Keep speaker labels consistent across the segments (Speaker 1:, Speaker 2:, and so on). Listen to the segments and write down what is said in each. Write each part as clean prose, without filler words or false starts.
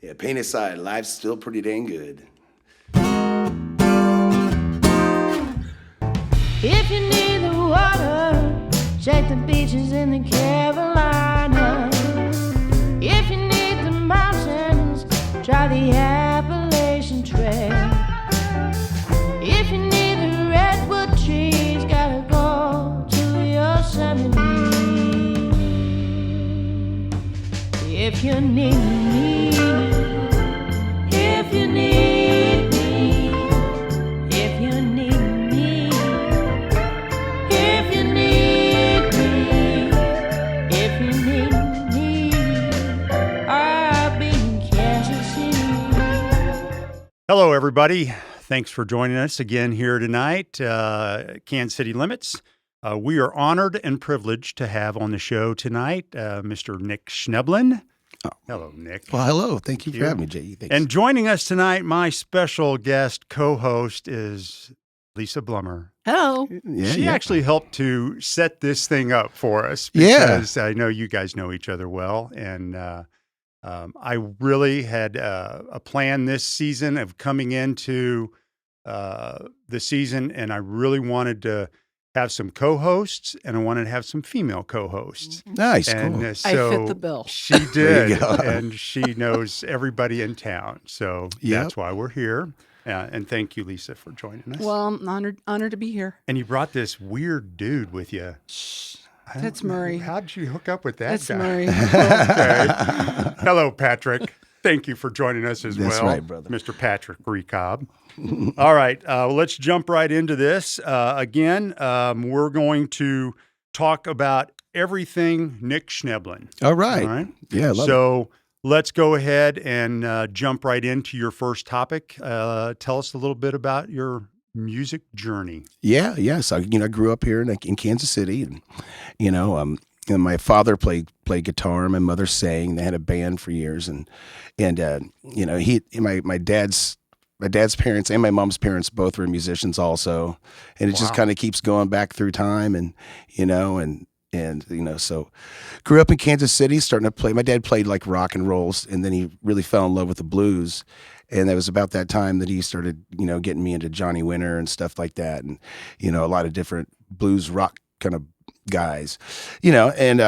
Speaker 1: Yeah, pain aside, life's still pretty dang good.
Speaker 2: If you need the water, check the beaches in the Carolinas. If you need the mountains, try the Appalachian Trail. If you need the redwood trees, gotta go to Yosemite. If you need me, if you need me, if you need me, if you need me, if you need me, I'll be in Kansas City.
Speaker 3: Hello, everybody. Thanks for joining us again here tonight, Kansas City Limits. We are honored and privileged to have on the show tonight Mr. Nick Schnebelen.
Speaker 1: Oh.
Speaker 3: Hello, Nick.
Speaker 1: Well, hello. Thank you for having me, Jay. Thanks.
Speaker 3: And joining us tonight, my special guest co-host is Lisa Blummer.
Speaker 2: Hello.
Speaker 3: She actually helped to set this thing up for us because I know you guys know each other well. And I really had a plan this season of coming into the season, and I really wanted to have some co-hosts, and I wanted to have some female co-hosts.
Speaker 1: Nice,
Speaker 3: and,
Speaker 1: cool.
Speaker 3: so
Speaker 4: I fit the bill.
Speaker 3: She did, and she knows everybody in town. So that's why we're here. And thank you, Lisa, for joining us.
Speaker 4: Well, I'm honored to be here.
Speaker 3: And you brought this weird dude with you.
Speaker 4: That's Murray.
Speaker 3: How'd you hook up with that
Speaker 4: That's
Speaker 3: guy?
Speaker 4: Murray.
Speaker 3: Okay. Hello, Patrick. Thank you for joining us as
Speaker 1: That's
Speaker 3: well.
Speaker 1: right, brother.
Speaker 3: Mr. Patrick Recobb. All right, let's jump right into this. Again, we're going to talk about everything Nick Schnebelen.
Speaker 1: All right.
Speaker 3: All right?
Speaker 1: Yeah, I love it.
Speaker 3: So let's go ahead and jump right into your first topic. Tell us a little bit about your music journey.
Speaker 1: Yes. I grew up here in Kansas City, and and my father played guitar, and my mother sang. They had a band for years, and my dad's parents and my mom's parents both were musicians also, and it just kind of keeps going back through time, and so grew up in Kansas City, starting to play. My dad played like rock and rolls, and then he really fell in love with the blues. And it was about that time that he started, getting me into Johnny Winter and stuff like that. And, a lot of different blues rock kind of guys, and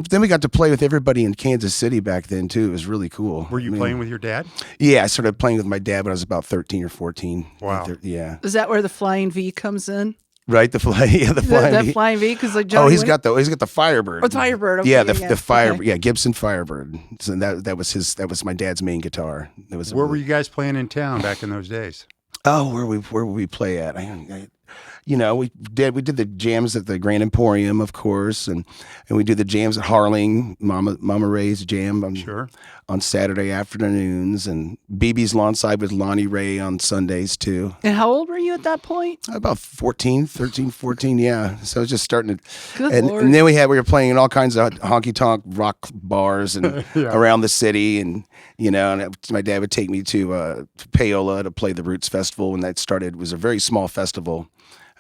Speaker 1: then we got to play with everybody in Kansas City back then too. It was really cool.
Speaker 3: Were you playing with your dad?
Speaker 1: Yeah, I started playing with my dad when I was about 13 or 14.
Speaker 3: Wow.
Speaker 1: Yeah.
Speaker 4: Is that where the Flying V comes in?
Speaker 1: Right, the flying
Speaker 4: That
Speaker 1: V.
Speaker 4: Flying V, because like Johnny
Speaker 1: he's got the Firebird.
Speaker 4: Oh, Firebird. Okay,
Speaker 1: yeah, the Firebird.
Speaker 4: Okay.
Speaker 1: Yeah, Gibson Firebird. So that was my dad's main guitar.
Speaker 3: Where were you guys playing in town back in those days?
Speaker 1: Oh, where would we play at? We did the jams at the Grand Emporium, of course, and we do the jams at Harling, Mama Ray's jam on Saturday afternoons, and BB's Lawnside with Lonnie Ray on Sundays too.
Speaker 4: And how old were you at that point?
Speaker 1: About 13, 14, yeah. So I was just starting to,
Speaker 4: Good Lord.
Speaker 1: And then we were playing in all kinds of honky-tonk rock bars and around the city, and my dad would take me to Paola to play the Roots Festival when that started. It was a very small festival,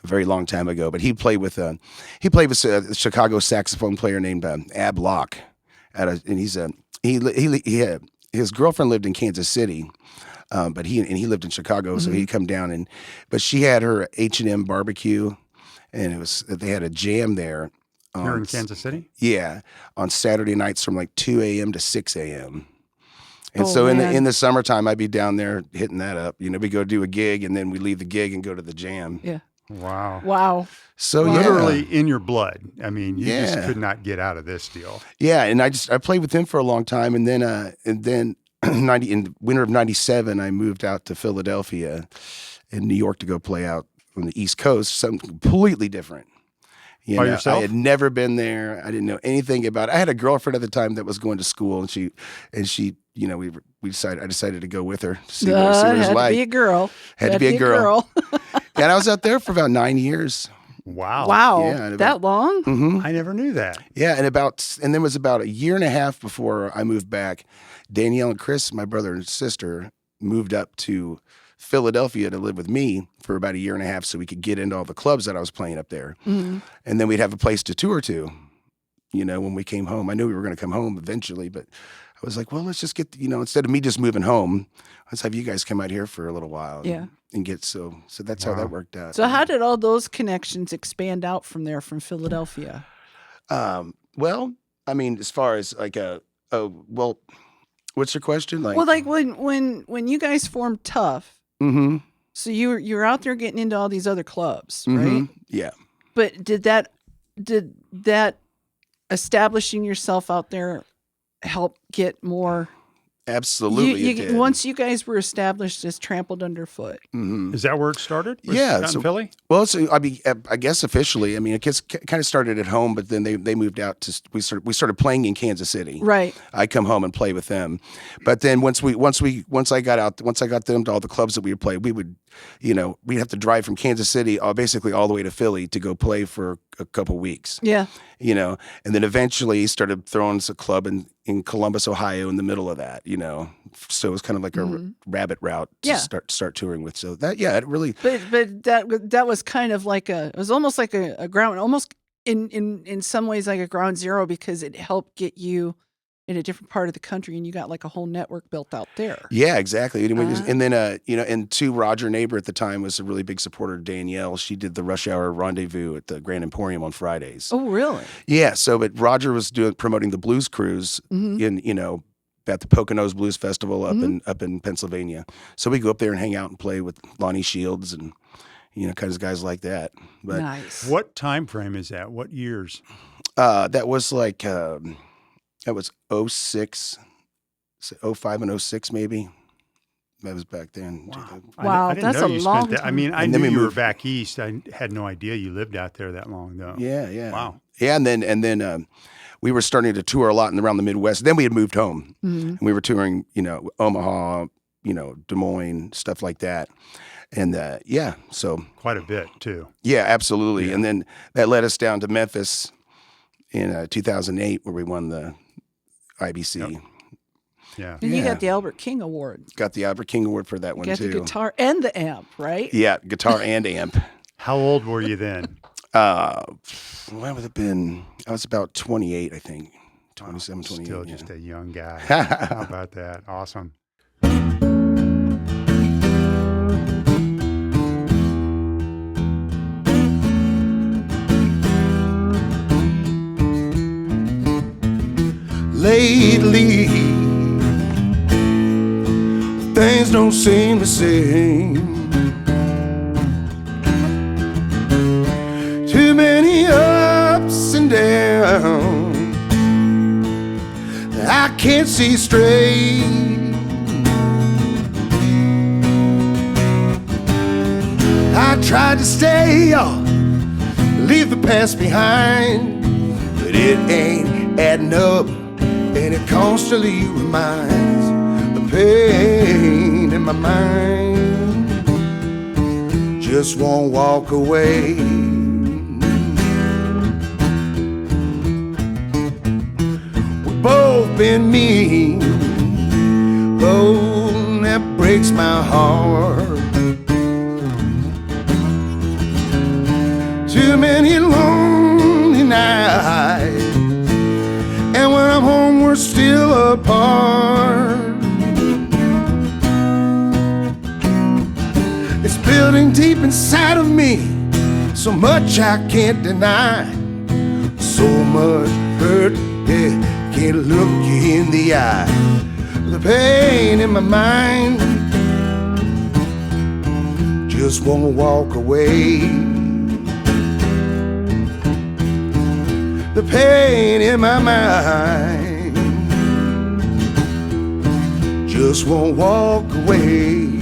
Speaker 1: a very long time ago, but he played with a Chicago saxophone player named Ab Locke, and his girlfriend lived in Kansas City, but he lived in Chicago, so he'd come down but she had her H&M barbecue, and they had a jam there.
Speaker 3: Here in Kansas City?
Speaker 1: Yeah, on Saturday nights from like 2 a.m. to 6 a.m. And so in the summertime, I'd be down there hitting that up. We go do a gig, and then we leave the gig and go to the jam.
Speaker 4: Yeah.
Speaker 3: Wow.
Speaker 1: So
Speaker 3: literally in your blood. I mean, you just could not get out of this deal.
Speaker 1: Yeah, and I played with him for a long time, and then in winter of '97, I moved out to Philadelphia in New York to go play out on the East Coast, something completely different.
Speaker 3: By yourself?
Speaker 1: I had never been there. I didn't know anything about it. I had a girlfriend at the time that was going to school, and she I decided to go with her to see what it was like.
Speaker 4: Had to be a girl.
Speaker 1: Had to be a girl. And I was out there for about 9 years.
Speaker 3: Wow.
Speaker 1: Yeah,
Speaker 4: that long?
Speaker 1: Mm-hmm.
Speaker 3: I never knew that.
Speaker 1: Yeah, and then it was about a year and a half before I moved back. Danielle and Chris, my brother and sister, moved up to Philadelphia to live with me for about a year and a half so we could get into all the clubs that I was playing up there.
Speaker 4: Mm-hmm.
Speaker 1: And then we'd have a place to tour to, when we came home. I knew we were going to come home eventually, but I was like, well, let's just get, instead of me just moving home, let's have you guys come out here for a little while.
Speaker 4: Yeah.
Speaker 1: And get, so that's how that worked out.
Speaker 4: So how did all those connections expand out from there, from Philadelphia?
Speaker 1: Well, I mean, as far as like well, what's your question? Like,
Speaker 4: Well, like when you guys formed Tough,
Speaker 1: mm-hmm.
Speaker 4: so you're out there getting into all these other clubs, right?
Speaker 1: Mm-hmm. Yeah.
Speaker 4: But did that establishing yourself out there help get more?
Speaker 1: Absolutely. It did.
Speaker 4: Once you guys were established as Trampled Underfoot.
Speaker 3: Is that where it started?
Speaker 1: Yeah,
Speaker 3: out in Philly.
Speaker 1: Well, so I mean, I guess officially, I mean, it kind of started at home, but then they moved out to we started playing in Kansas City.
Speaker 4: Right.
Speaker 1: I come home and play with them, but then once I got them to all the clubs that we would play, we would, we'd have to drive from Kansas City basically all the way to Philly to go play for a couple weeks.
Speaker 4: Yeah.
Speaker 1: And then eventually started throwing us a club in Columbus, Ohio, in the middle of that. So it was kind of like a rabbit route to start touring with. So that, it really.
Speaker 4: But that was kind of like it was almost like a ground, almost in some ways like a ground zero, because it helped get you in a different part of the country, and you got like a whole network built out there.
Speaker 1: Yeah, exactly. And then, and Roger Neighbor at the time was a really big supporter of Danielle. She did the Rush Hour Rendezvous at the Grand Emporium on Fridays.
Speaker 4: Oh, really?
Speaker 1: Yeah. So, but Roger was promoting the Blues Cruise in, at the Poconos Blues Festival up in Pennsylvania. So we go up there and hang out and play with Lonnie Shields and, kind of guys like that. But
Speaker 4: nice.
Speaker 3: What time frame is that? What years?
Speaker 1: That was like, that was 06, 05 and 06 maybe. That was back then.
Speaker 4: Wow,
Speaker 3: I didn't
Speaker 4: that's
Speaker 3: know
Speaker 4: a
Speaker 3: you
Speaker 4: long
Speaker 3: spent that.
Speaker 4: time.
Speaker 3: I mean, I
Speaker 1: And
Speaker 3: knew
Speaker 1: then we
Speaker 3: you were
Speaker 1: moved
Speaker 3: back east. I had no idea you lived out there that long, though.
Speaker 1: Yeah.
Speaker 3: Wow.
Speaker 1: Yeah, and then we were starting to tour a lot around the Midwest. Then we had moved home, and we were touring, Omaha, Des Moines, stuff like that. And so
Speaker 3: Quite a bit too.
Speaker 1: yeah, absolutely.
Speaker 3: Yeah.
Speaker 1: And then that led us down to Memphis in 2008, where we won the IBC.
Speaker 3: Yep. Yeah.
Speaker 4: And you got the Albert King Award.
Speaker 1: Got the Albert King Award for that
Speaker 4: You
Speaker 1: one
Speaker 4: got
Speaker 1: too.
Speaker 4: the guitar and the amp, right?
Speaker 1: Yeah, guitar and amp.
Speaker 3: How old were you then?
Speaker 1: When would it have been? I was about 28, I think. 27, 28.
Speaker 3: Still
Speaker 1: yeah.
Speaker 3: just a young guy. How about that? Awesome.
Speaker 1: Lately, things don't seem the same. Too many ups and downs, I can't see straight. I tried to stay up, leave the past behind, but it ain't adding up. And it constantly reminds the pain in my mind. Just won't walk away. We've both been mean. Oh, that breaks my heart. Too many lonely nights, and when I'm home, we're still apart. It's building deep inside of me, so much I can't deny. So much hurt, yeah, can't look you in the eye. The pain in my mind just won't walk away. The pain in my mind just won't walk away.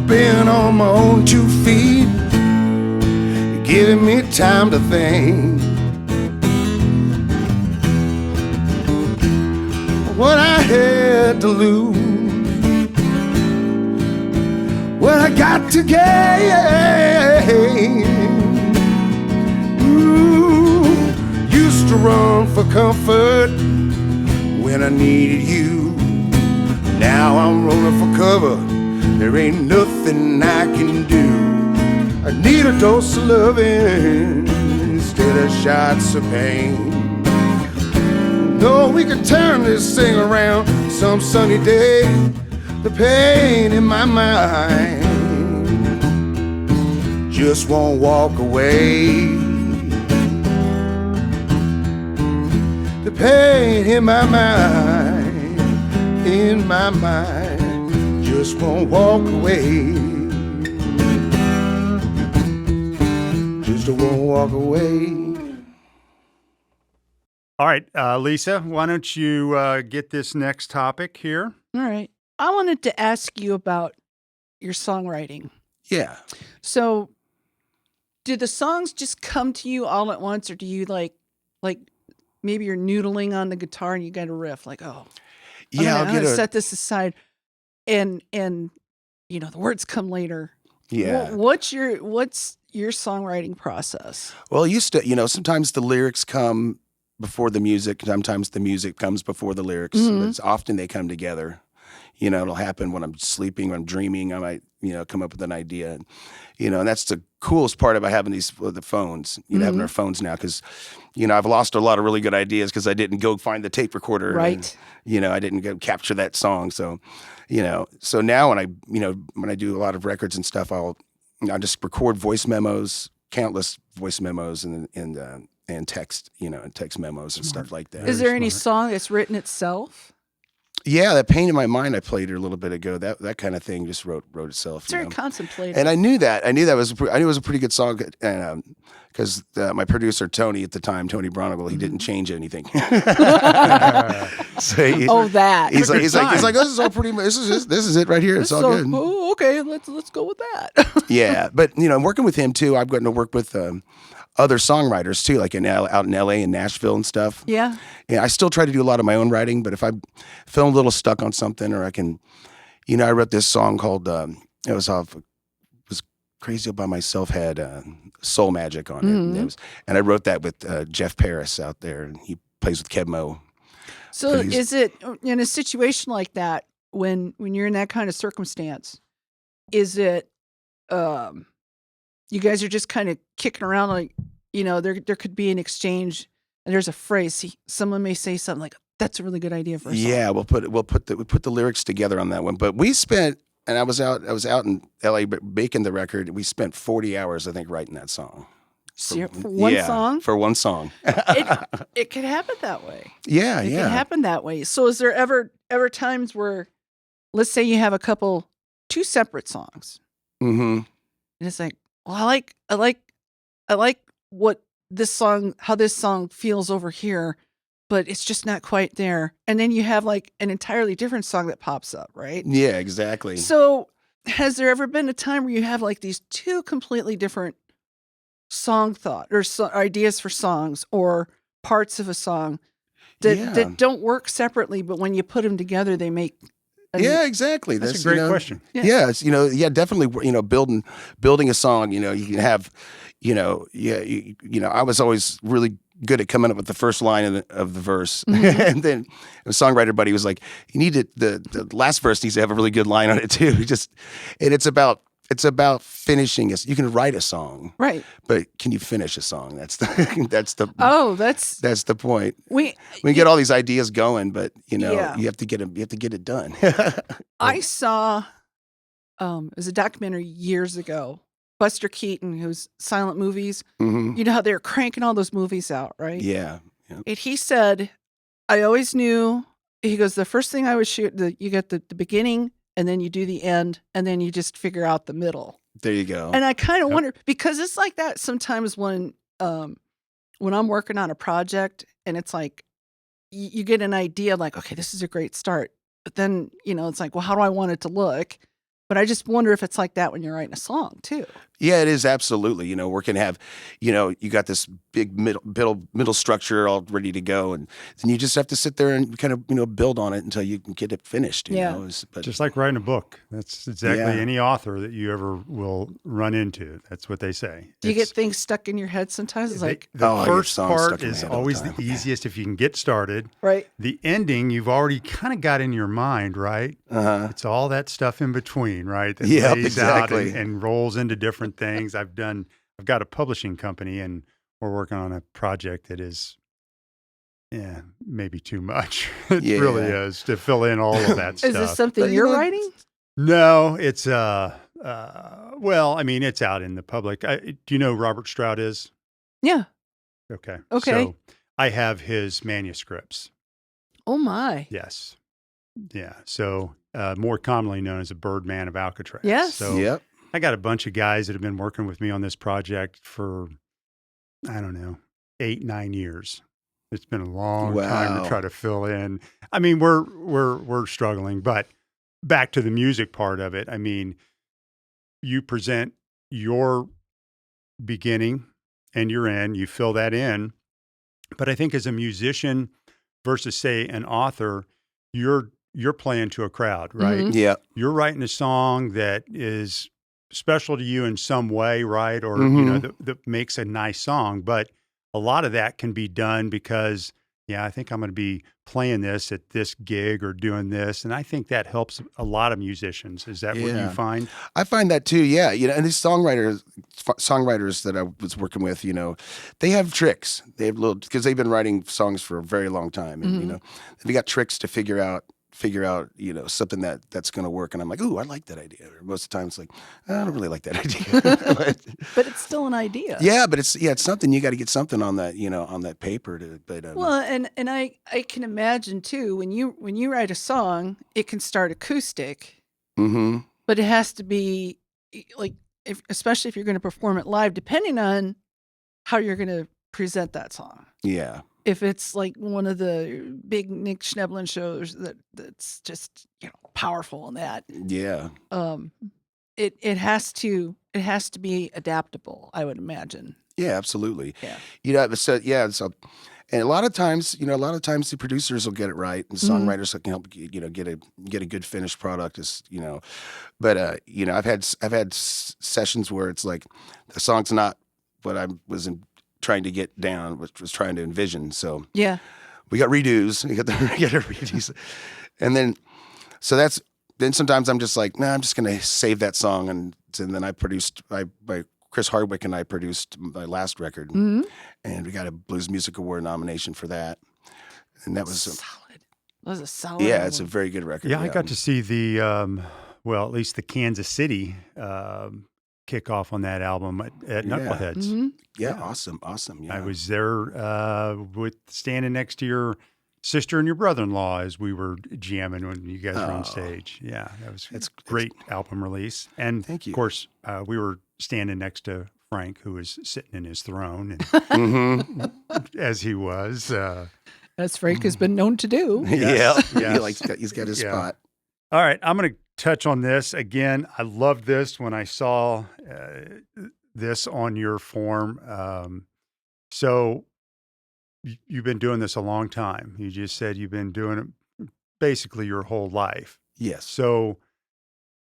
Speaker 1: been on my own 2 feet, giving me time to think. What I had to lose, what I got to gain. Ooh, used to run for comfort when I needed you. Now I'm running for cover. There ain't nothing I can do. I need a dose of loving instead of shots of pain. No, we can turn this thing around some sunny day. The pain in my mind just won't walk away. The pain in my mind, just won't walk away. Just won't walk away.
Speaker 3: All right, Lisa, why don't you get this next topic here?
Speaker 4: All right. I wanted to ask you about your songwriting.
Speaker 1: Yeah.
Speaker 4: So, do the songs just come to you all at once, or do you like maybe you're noodling on the guitar and you got a riff, like, oh,
Speaker 1: Yeah,
Speaker 4: I'm gonna set this aside, and the words come later.
Speaker 1: Yeah.
Speaker 4: What's your songwriting process?
Speaker 1: Well, sometimes the lyrics come before the music. Sometimes the music comes before the lyrics.
Speaker 4: Mhm.
Speaker 1: But it's often they come together. It'll happen when I'm sleeping, when I'm dreaming. I might, come up with an idea. And that's the coolest part about having the phones, having our phones now. Because, I've lost a lot of really good ideas because I didn't go find the tape recorder.
Speaker 4: Right.
Speaker 1: And, I didn't go capture that song. So, so now when I do a lot of records and stuff, I'll just record voice memos, countless voice memos and text, and text memos and stuff like that.
Speaker 4: Is there any song that's written itself?
Speaker 1: Yeah, that Pain in My Mind I played a little bit ago. That kind of thing just wrote itself.
Speaker 4: It's very contemplative.
Speaker 1: And I knew that. I knew it was a pretty good song, and because my producer Tony at the time, Tony Bronigal, he didn't change anything. So
Speaker 4: that
Speaker 1: he's like, this is all pretty much. This is it right here. It's all good.
Speaker 4: Oh, okay, let's go with that.
Speaker 1: Yeah, but I'm working with him too. I've gotten to work with other songwriters too, like out in LA and Nashville and stuff.
Speaker 4: Yeah.
Speaker 1: I still try to do a lot of my own writing, but if I feel a little stuck on something, or I can, I wrote this song called it was Crazy By Myself, had Soul Magic on it.
Speaker 4: Mhm.
Speaker 1: And I wrote that with Jeff Paris out there, and he plays with Kebmo.
Speaker 4: So is it in a situation like that, when you're in that kind of circumstance, is it you guys are just kind of kicking around, like, there could be an exchange and there's a phrase, someone may say something like, that's a really good idea for a song.
Speaker 1: Yeah, we put the lyrics together on that one. But we spent, and I was out in LA making the record. We spent 40 hours, I think, writing that song.
Speaker 4: For one song?
Speaker 1: For one song.
Speaker 4: It could happen that way.
Speaker 1: Yeah,
Speaker 4: It
Speaker 1: yeah.
Speaker 4: can happen that way. So is there ever times where, let's say you have two separate songs,
Speaker 1: Mm-hmm.
Speaker 4: and it's like, well, I like what this song, how this song feels over here, but it's just not quite there. And then you have like an entirely different song that pops up, right?
Speaker 1: Yeah, exactly.
Speaker 4: So has there ever been a time where you have like these two completely different song thought or ideas for songs or parts of a song that don't work separately, but when you put them together, they make
Speaker 1: yeah, exactly.
Speaker 3: That's a great question.
Speaker 1: Yeah, it's, definitely, building a song, you can have, I was always really good at coming up with the first line of the verse.
Speaker 4: Mhm.
Speaker 1: And then a songwriter buddy was like, you need the last verse needs to have a really good line on it too. And it's about finishing you can write a song,
Speaker 4: right?
Speaker 1: But can you finish a song? That's the that's the point. We get all these ideas going, but you have to get it done.
Speaker 4: I saw it was a documentary years ago, Buster Keaton, who's silent movies.
Speaker 1: Mm-hmm.
Speaker 4: You know how they're cranking all those movies out, right?
Speaker 1: Yeah.
Speaker 4: And he said, I always knew, he goes, the first thing I would shoot, you get the beginning, and then you do the end, and then you just figure out the middle.
Speaker 1: There you go.
Speaker 4: And I kind of wonder, because it's like that sometimes when I'm working on a project, and it's like you get an idea, like, okay, this is a great start, but then it's like, well, how do I want it to look? But I just wonder if it's like that when you're writing a song too.
Speaker 1: Yeah, it is absolutely. You know, we're gonna have, you know, you got this big middle structure all ready to go, and then you just have to sit there and kind of, you know, build on it until you can get it finished. You know, but
Speaker 3: just like writing a book. That's exactly any author that you ever will run into. That's what they say.
Speaker 4: Do you get things stuck in your head sometimes? It's like
Speaker 3: the
Speaker 1: I get
Speaker 3: first
Speaker 1: songs
Speaker 3: part
Speaker 1: stuck in my
Speaker 3: is
Speaker 1: head all the
Speaker 3: always
Speaker 1: time.
Speaker 3: the easiest if you can get started.
Speaker 4: right.
Speaker 3: The ending you've already kind of got in your mind, right? It's all that stuff in between, right? That
Speaker 1: Yep,
Speaker 3: lays
Speaker 1: exactly.
Speaker 3: out and rolls into different things. I've got a publishing company, and we're working on a project that is, maybe too much. It really is to fill in all of that stuff.
Speaker 4: Is this something
Speaker 1: But, you
Speaker 4: you're
Speaker 1: know,
Speaker 4: writing?
Speaker 3: No, it's well, I mean, it's out in the public. Do you know who Robert Stroud is?
Speaker 4: Yeah.
Speaker 3: Okay.
Speaker 4: Okay.
Speaker 3: So I have his manuscripts.
Speaker 4: Oh my.
Speaker 3: Yes. Yeah. So more commonly known as a Birdman of Alcatraz.
Speaker 4: Yes.
Speaker 3: So
Speaker 1: Yep.
Speaker 3: I got a bunch of guys that have been working with me on this project for, I don't know, 8-9 years. It's been a long time
Speaker 1: Wow.
Speaker 3: to try to fill in. I mean, we're struggling, but back to the music part of it. I mean, you present your beginning and your end, you fill that in. But I think as a musician versus, say, an author, you're playing to a crowd, right?
Speaker 4: Mhm.
Speaker 1: Yeah.
Speaker 3: You're writing a song that is special to you in some way, right? Or, you know, that makes a nice song. But a lot of that can be done because, I think I'm going to be playing this at this gig or doing this. And I think that helps a lot of musicians. Is that what you
Speaker 1: Yeah.
Speaker 3: find?
Speaker 1: I find that too. Yeah, you know, and these songwriters that I was working with, you know, they have tricks. They have because they've been writing songs for a very long time, and you know, they've got tricks to figure out, you know, something that's going to work. And I'm like, ooh, I like that idea. Or most of the time, it's like, I don't really like that idea.
Speaker 4: But it's still an idea.
Speaker 1: Yeah, but it's something. You got to get something on that, you know, on that paper to. But
Speaker 4: Well, and I can imagine too when you write a song, it can start acoustic,
Speaker 1: mm-hmm.
Speaker 4: but it has to be like especially if you're going to perform it live, depending on how you're going to present that song.
Speaker 1: Yeah.
Speaker 4: If it's like one of the big Nick Schnebelen shows that's just, you know, powerful in that,
Speaker 1: Yeah.
Speaker 4: it has to be adaptable, I would imagine.
Speaker 1: Yeah, absolutely.
Speaker 4: Yeah.
Speaker 1: You know, so and a lot of times the producers will get it right, and songwriters can help, you know, get a good finished product, is, you know. But you know, I've had sessions where it's like the song's not what I was trying to get down, which was trying to envision. So
Speaker 4: Yeah.
Speaker 1: we got redos, we got the redos, and then sometimes I'm just like, nah, I'm just gonna save that song, and then I produced by Chris Hardwick and I produced my last record,
Speaker 4: Mhm.
Speaker 1: and we got a Blues Music Award nomination for that, and that was
Speaker 4: Solid. That was a solid.
Speaker 1: yeah, it's a
Speaker 4: album.
Speaker 1: very good record.
Speaker 3: Yeah, I got to see the, at least the Kansas City kickoff on that album at Knuckleheads.
Speaker 4: Mhm.
Speaker 1: yeah,
Speaker 3: yeah.
Speaker 1: awesome. Yeah,
Speaker 3: I was there standing next to your sister and your brother-in-law as we were jamming when you guys were on stage. Yeah, that was
Speaker 1: It's
Speaker 3: great album release. And
Speaker 1: Thank you.
Speaker 3: of course, we were standing next to Frank, who was sitting in his throne, and
Speaker 1: Mm-hmm.
Speaker 3: as he was.
Speaker 4: As Frank has been known to do.
Speaker 3: Yes,
Speaker 1: yeah,
Speaker 3: yes.
Speaker 1: he's got his
Speaker 3: Yeah.
Speaker 1: spot.
Speaker 3: All right, I'm going to touch on this again. I loved this when I saw this on your form. So you've been doing this a long time. You just said you've been doing it basically your whole life.
Speaker 1: Yes.
Speaker 3: So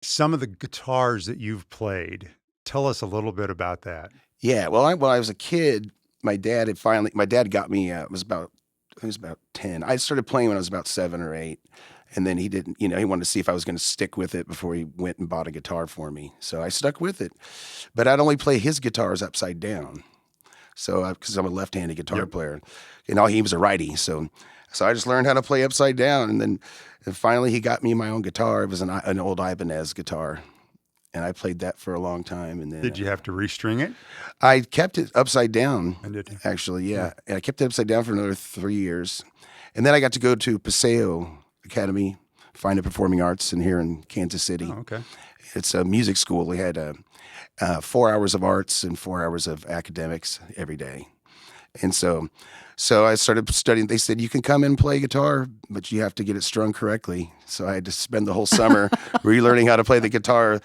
Speaker 3: some of the guitars that you've played, tell us a little bit about that.
Speaker 1: Yeah. Well, when I was a kid, my dad got me. I was about 10. I started playing when I was about 7 or 8. And then he didn't, you know, he wanted to see if I was going to stick with it before he went and bought a guitar for me. So I stuck with it. But I'd only play his guitars upside down. So, because I'm a left-handed guitar player, and he was a righty. So I just learned how to play upside down. And then finally he got me my own guitar. It was an old Ibanez guitar. And I played that for a long time. And then
Speaker 3: Did you have to restring it?
Speaker 1: I kept it upside down.
Speaker 3: I did.
Speaker 1: Actually, yeah. And I kept it upside down for another 3 years. And then I got to go to Paseo Academy, Fine and Performing Arts, here in Kansas City.
Speaker 3: Oh, okay.
Speaker 1: It's a music school. We had 4 hours of arts and 4 hours of academics every day. And so I started studying. They said, you can come and play guitar, but you have to get it strung correctly. So I had to spend the whole summer relearning how to play the guitar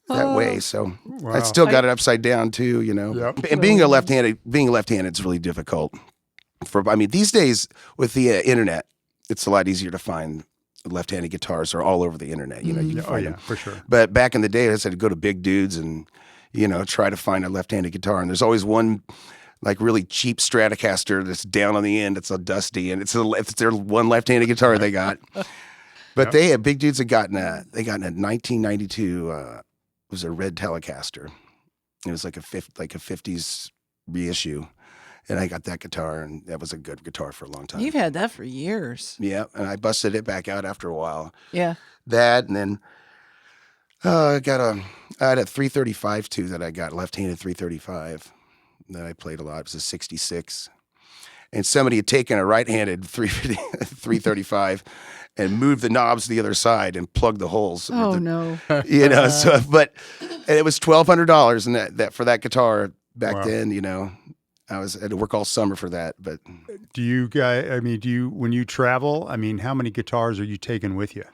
Speaker 1: that way. So I still got it upside down too, you know.
Speaker 3: Yep.
Speaker 1: And being left-handed is really difficult. These days with the internet, it's a lot easier to find left-handed guitars are all over the internet. You know, you can find them
Speaker 3: for sure.
Speaker 1: But back in the day, I had to go to big dudes and, you know, try to find a left-handed guitar. And there's always one like really cheap Stratocaster that's down on the end. It's all dusty, and it's their one left-handed guitar they got. But they had big dudes had gotten a 1992. It was a red Telecaster. It was like a 50s reissue. And I got that guitar, and that was a good guitar for a long time.
Speaker 4: You've had that for years.
Speaker 1: Yeah, and I busted it back out after a while.
Speaker 4: Yeah.
Speaker 1: That, and then I had a 335 too that I got, left-handed 335 that I played a lot. It was a 66. And somebody had taken a right-handed 335 and moved the knobs to the other side and plugged the holes.
Speaker 4: Oh, no.
Speaker 1: You know, and it was $1,200 and that for that guitar back then, you know. I had to work all summer for that, but
Speaker 3: do you guys? When you travel? How many guitars are you taking with you?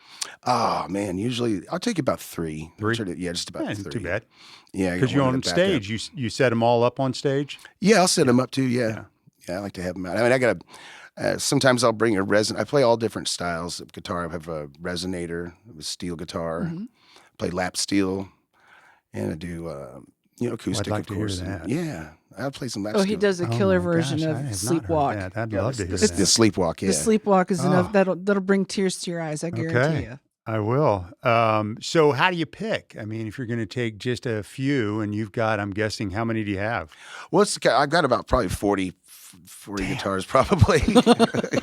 Speaker 1: Oh man, usually I'll take about three. Yeah, just about 3.
Speaker 3: Too bad.
Speaker 1: Yeah,
Speaker 3: because you're on stage. You set them all up on stage.
Speaker 1: Yeah, I'll set them up too. Yeah, I like to have them out. I got sometimes I'll bring a resin. I play all different styles of guitar. I have a resonator, a steel guitar. Play lap steel, and I do acoustic.
Speaker 3: I'd like
Speaker 1: of course.
Speaker 3: To hear that.
Speaker 1: Yeah. I'll play some lap steel.
Speaker 4: He does a killer version of Sleepwalk.
Speaker 3: I'd love to hear
Speaker 1: the
Speaker 3: that.
Speaker 1: Sleepwalk, yeah.
Speaker 4: The Sleepwalk is enough. That'll bring tears to your eyes, I guarantee you.
Speaker 3: I will. So how do you pick? If you're going to take just a few, and you've got, I'm guessing, how many do you have?
Speaker 1: Well, I've got about probably 40 guitars, probably.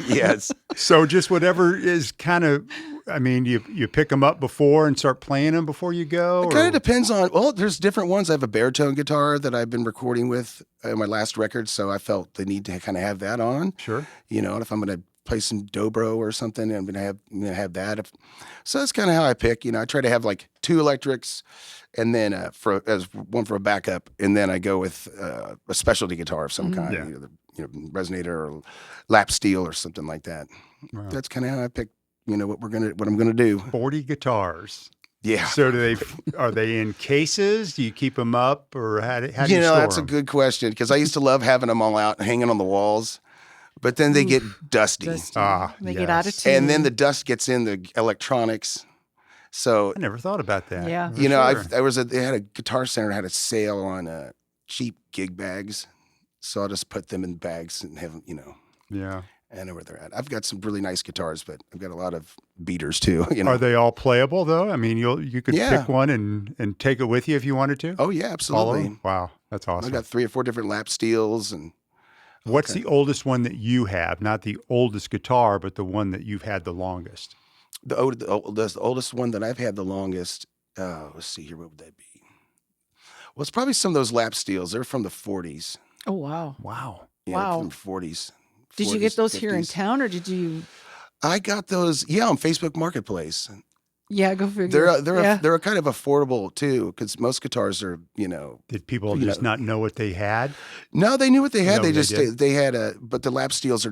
Speaker 1: Yes.
Speaker 3: So just whatever is kind of, you pick them up before and start playing them before you go?
Speaker 1: It kind of depends on, there's different ones. I have a baritone guitar that I've been recording with my last record, so I felt the need to kind of have that on.
Speaker 3: Sure.
Speaker 1: You know, and if I'm going to play some dobro or something, I'm going to have that. So that's kind of how I pick. You know, I try to have like 2 electrics, and then as one for a backup, and then I go with a specialty guitar of some kind, resonator or lap steel or something like that. Wow. That's kind of how I pick. You know what I'm gonna do.
Speaker 3: 40 guitars.
Speaker 1: Yeah.
Speaker 3: So are they in cases? Do you keep them up, or how do you store
Speaker 1: that's
Speaker 3: them?
Speaker 1: a good question, because I used to love having them all out hanging on the walls. But then they get dusty.
Speaker 4: They get out of tune.
Speaker 1: And then the dust gets in the electronics. So
Speaker 3: I never thought about that.
Speaker 4: Yeah.
Speaker 1: You know, they had a Guitar Center had a sale on cheap gig bags. So I'll just put them in bags and have them,
Speaker 3: Yeah.
Speaker 1: I know where they're at. I've got some really nice guitars, but I've got a lot of beaters too. You know?
Speaker 3: Are they all playable though? You could pick one and take it with you if you wanted to?
Speaker 1: Oh yeah, absolutely.
Speaker 3: Wow. That's awesome.
Speaker 1: I've got 3 or 4 different lap steels and
Speaker 3: What's the oldest one that you have? Not the oldest guitar, but the one that you've had the longest.
Speaker 1: The oldest one that I've had the longest. Let's see here. What would that be? Well, it's probably some of those lap steels. They're from the 40s.
Speaker 4: Oh wow!
Speaker 3: Wow!
Speaker 1: Yeah,
Speaker 4: wow!
Speaker 1: From the 40s.
Speaker 4: Did you get those 50s. Here in town, or did you?
Speaker 1: I got those. Yeah, on Facebook Marketplace.
Speaker 4: Yeah, go figure.
Speaker 1: They're kind of affordable too, because most guitars are,
Speaker 3: Did people just not know what they had?
Speaker 1: No, they knew what they had. They had but the lap steels are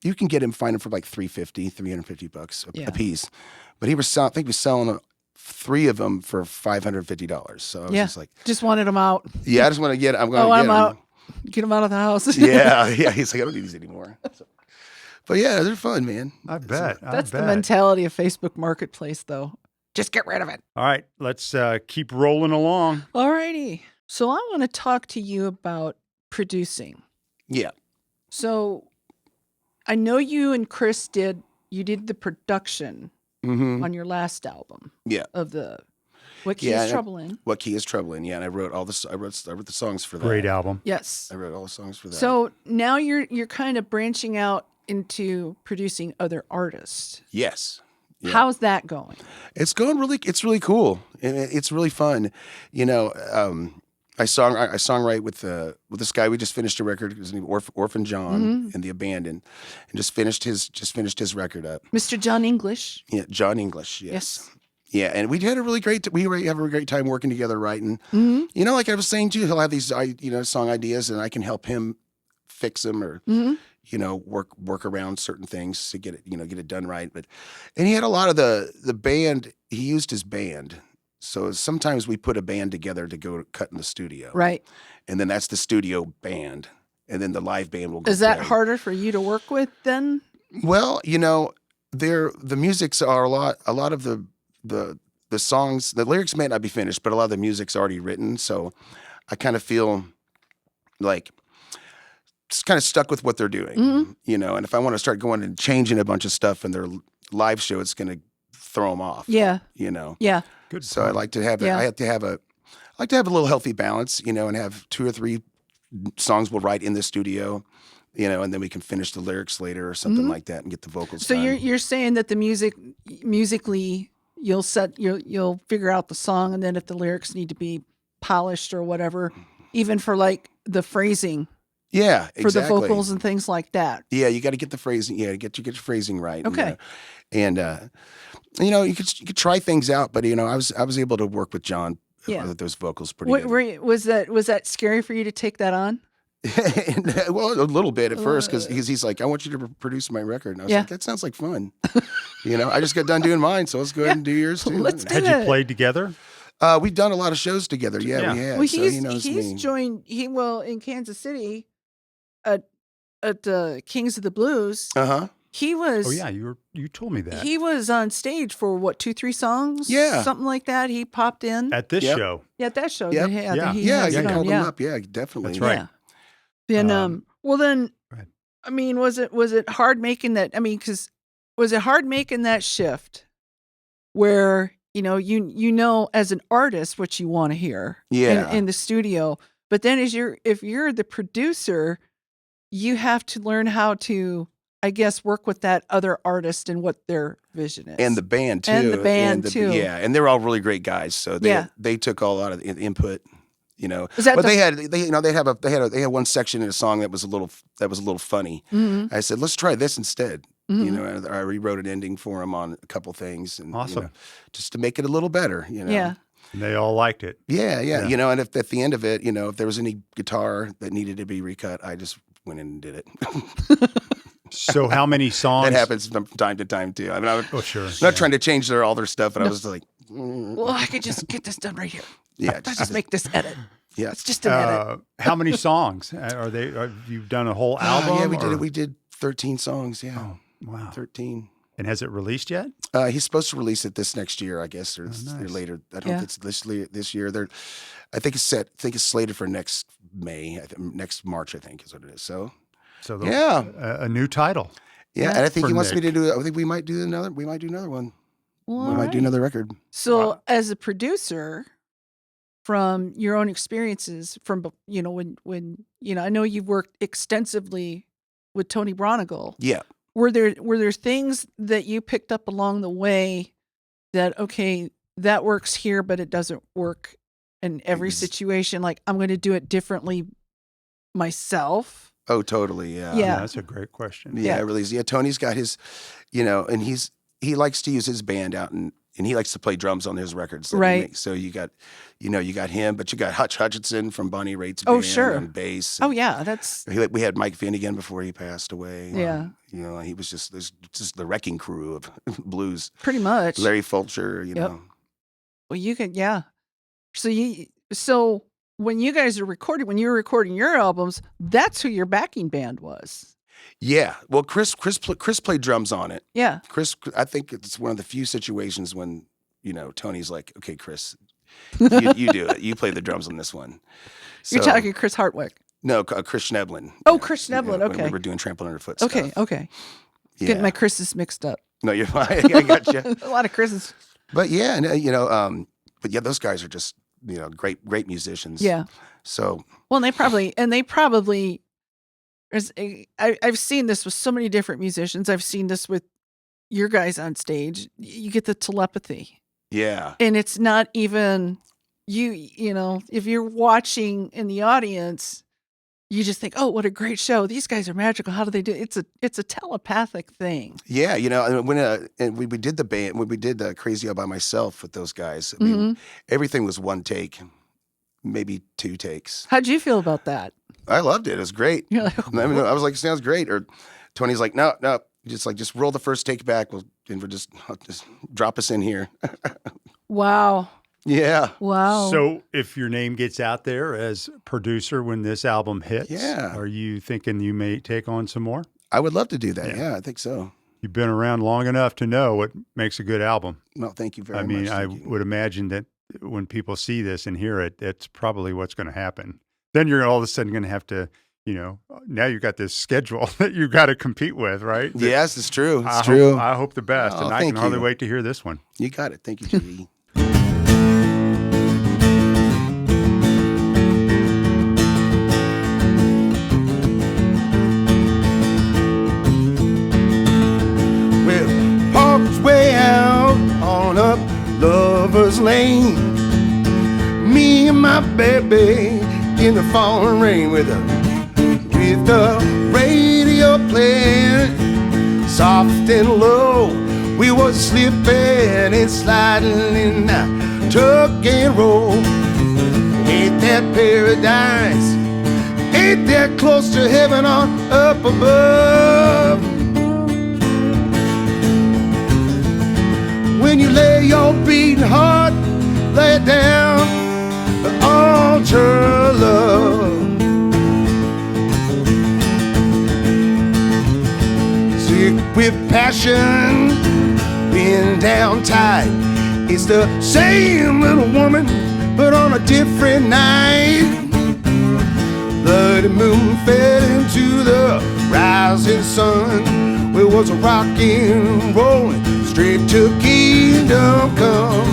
Speaker 1: you can find them for like $350 a piece. But he was selling 3 of them for $550. So I was
Speaker 4: just wanted them out.
Speaker 1: Yeah, I just want to get. I'm
Speaker 4: out. Get them out of the house.
Speaker 1: Yeah. He's like, I don't need these anymore. So. But yeah, they're fun, man.
Speaker 3: I bet.
Speaker 4: That's the mentality of Facebook Marketplace, though. Just get rid of it.
Speaker 3: All right, let's keep rolling along.
Speaker 4: All righty. So I want to talk to you about producing.
Speaker 1: Yeah.
Speaker 4: So I know you and Chris did the production on your last album.
Speaker 1: Yeah.
Speaker 4: Of the What Key is Trouble In.
Speaker 1: What Key is Trouble In, yeah. And I wrote the songs for that.
Speaker 3: Great album.
Speaker 4: Yes.
Speaker 1: I wrote all the songs for that.
Speaker 4: So now you're kind of branching out into producing other artists.
Speaker 1: Yes. Yeah.
Speaker 4: How's that going?
Speaker 1: It's going it's really cool. And it's really fun. I songwrite with this guy. We just finished a record. His name Orphan John and the Abandoned, and just finished his record up.
Speaker 4: Mr. John English.
Speaker 1: Yeah, John English. Yes. Yeah, and we had a really great time working together writing. Like I was saying too, he'll have these song ideas, and I can help him fix them or
Speaker 4: Mm-hmm.
Speaker 1: work around certain things to get it done right. And he had a lot of the band. He used his band. So sometimes we put a band together to go cut in the studio.
Speaker 4: Right.
Speaker 1: And then that's the studio band. And then the live band will go
Speaker 4: Is that
Speaker 1: play.
Speaker 4: harder for you to work with then?
Speaker 1: Well, the musics are a lot of the songs, the lyrics may not be finished, but a lot of the music's already written. So I kind of feel like it's kind of stuck with what they're doing, and if I want to start going and changing a bunch of stuff in their live show, it's going to throw them off.
Speaker 4: Yeah. Yeah.
Speaker 3: Good.
Speaker 1: So I like to have
Speaker 4: Yeah.
Speaker 1: I like to have a little healthy balance, and have 2 or 3 songs we'll write in the studio, and then we can finish the lyrics later or something like that and get the vocals
Speaker 4: So
Speaker 1: done.
Speaker 4: you're saying that the musically you'll figure out the song, and then if the lyrics need to be polished or whatever, even for like the phrasing
Speaker 1: Yeah,
Speaker 4: for the
Speaker 1: exactly.
Speaker 4: vocals and things like that.
Speaker 1: Yeah, you got to get the phrasing. Yeah, get your phrasing right.
Speaker 4: Okay.
Speaker 1: And you could try things out, but I was able to work with John with those vocals pretty good.
Speaker 4: Was that scary for you to take that on?
Speaker 1: Well, a little bit at first because he's like, I want you to produce my record, and I was like, that sounds like fun. I just got done doing mine, so let's go ahead and do yours too.
Speaker 4: Let's do
Speaker 3: Had
Speaker 4: that.
Speaker 3: you played together?
Speaker 1: We've done a lot of shows together. Yeah, we have.
Speaker 4: Well,
Speaker 1: so he knows me.
Speaker 4: joined. In Kansas City at Kings of the Blues. He was.
Speaker 3: Oh yeah, you told me that.
Speaker 4: He was on stage for what 2-3 songs?
Speaker 1: Yeah,
Speaker 4: something like that. He popped in
Speaker 3: at this show.
Speaker 4: Yeah, at that show.
Speaker 1: Yep.
Speaker 4: You
Speaker 1: called him up. Yeah, definitely.
Speaker 3: That's right.
Speaker 4: Yeah. Then well then,
Speaker 3: go ahead.
Speaker 4: I mean, was it hard making that? I mean, because was it hard making that shift where you know as an artist what you want to hear in the studio, but then if you're the producer, you have to learn how to, I guess, work with that other artist and what their vision is,
Speaker 1: and the band too, Yeah, and they're all really great guys. So they took a lot of the input. But they had one section in a song that was a little funny.
Speaker 4: Mm-hmm.
Speaker 1: I said, let's try this instead. And I rewrote an ending for him on a couple things, and
Speaker 3: awesome,
Speaker 1: just to make it a little better.
Speaker 4: Yeah.
Speaker 3: And they all liked it.
Speaker 1: Yeah. And if at the end of it, if there was any guitar that needed to be recut, I just went in and did it.
Speaker 3: So how many songs?
Speaker 1: That happens from time to time too. I mean,
Speaker 3: sure.
Speaker 1: Not trying to change all their stuff, but I was like,
Speaker 4: well, I could just get this done right here.
Speaker 1: Yeah,
Speaker 4: just make this edit.
Speaker 1: Yeah,
Speaker 4: it's just an edit.
Speaker 3: How many songs are they? Have you done a whole album?
Speaker 1: Yeah, we did it. We did 13 songs. Yeah.
Speaker 3: Oh, wow.
Speaker 1: 13.
Speaker 3: And has it released yet?
Speaker 1: He's supposed to release it this next year, I guess, or later. I don't know if it's this year. I think it's set. I think it's slated for next May, next March. I think is what it is. So
Speaker 3: a new title.
Speaker 1: Yeah, and I think he wants
Speaker 3: Nick.
Speaker 1: me to do. I think we might do another. We might do another one.
Speaker 4: Well,
Speaker 1: we might do another record.
Speaker 4: So, as a producer, from your own experiences, from when I know you've worked extensively with Tony Bronigal.
Speaker 1: Yeah.
Speaker 4: Were there things that you picked up along the way that, okay, that works here, but it doesn't work in every situation? Like, I'm going to do it differently myself.
Speaker 1: Oh, totally. Yeah.
Speaker 4: Yeah.
Speaker 3: That's a great question.
Speaker 1: Yeah, it really is. Yeah, Tony's got his, and he likes to use his band out and he likes to play drums on his records.
Speaker 4: Right.
Speaker 1: So you got him, but you got Hutch Hutchinson from Bonnie Raitt's
Speaker 4: Oh,
Speaker 1: band
Speaker 4: sure.
Speaker 1: on bass.
Speaker 4: Oh, yeah. That's.
Speaker 1: We had Mike Finnegan before he passed away.
Speaker 4: Yeah.
Speaker 1: He was just the wrecking crew of blues.
Speaker 4: Pretty much.
Speaker 1: Larry Fulcher, know.
Speaker 4: Well, you could, yeah. So when you guys are recording, when you were recording your albums, that's who your backing band was.
Speaker 1: Yeah. Well, Chris played drums on it.
Speaker 4: Yeah.
Speaker 1: Chris, I think it's one of the few situations when, Tony's like, okay, Chris, you do it. You play the drums on this one.
Speaker 4: You're talking Chris Hartwick.
Speaker 1: No, Chris Schnebelen.
Speaker 4: Oh, Chris Schnebelen.
Speaker 1: When
Speaker 4: Okay.
Speaker 1: we were doing Trample Underfoot
Speaker 4: Okay.
Speaker 1: stuff.
Speaker 4: Okay.
Speaker 1: Yeah.
Speaker 4: Getting my Chris's mixed up.
Speaker 1: No, you're fine. I got you.
Speaker 4: A lot of Chris's.
Speaker 1: But yeah, but yeah, those guys are just, great musicians.
Speaker 4: Yeah.
Speaker 1: So.
Speaker 4: Well, they probably. I've seen this with so many different musicians. I've seen this with your guys on stage. You get the telepathy.
Speaker 1: Yeah.
Speaker 4: And it's not even if you're watching in the audience, you just think, oh, what a great show. These guys are magical. How do they do it? It's a telepathic thing.
Speaker 1: Yeah. When we did the band, when we did Crazy All By Myself with those guys, I mean, everything was one take, maybe 2 takes.
Speaker 4: How'd you feel about that?
Speaker 1: I loved it. It was great.
Speaker 4: You're like,
Speaker 1: I mean, I was like, sounds great. Or Tony's like, no, just roll the first take back. And we'll just drop us in here.
Speaker 4: wow.
Speaker 1: Yeah.
Speaker 4: Wow.
Speaker 3: So if your name gets out there as producer when this album hits, are you thinking you may take on some more?
Speaker 1: I would love to do that. Yeah, I think so.
Speaker 3: You've been around long enough to know what makes a good album.
Speaker 1: No, thank you very much.
Speaker 3: I mean, I would imagine that when people see this and hear it, that's probably what's going to happen. Then you're all of a sudden going to have to, now you've got this schedule that you've got to compete with, right?
Speaker 1: Yes, it's true. It's
Speaker 3: true. I hope the best.
Speaker 1: Oh,
Speaker 3: and I can hardly wait to hear this one.
Speaker 1: You got it. Thank you, JD. Lover's Lane, me and my baby in the falling rain with the radio playing soft and low. We was slipping and sliding in that tuck and roll. Ain't that paradise? Ain't that close to heaven on up above? When you lay your beating heart, lay it down the altar of love. Sick with passion, being down tight. It's the same little woman, but on a different night. Bloody moon fell into the rising sun. We was a rockin', rollin', straight to kingdom come.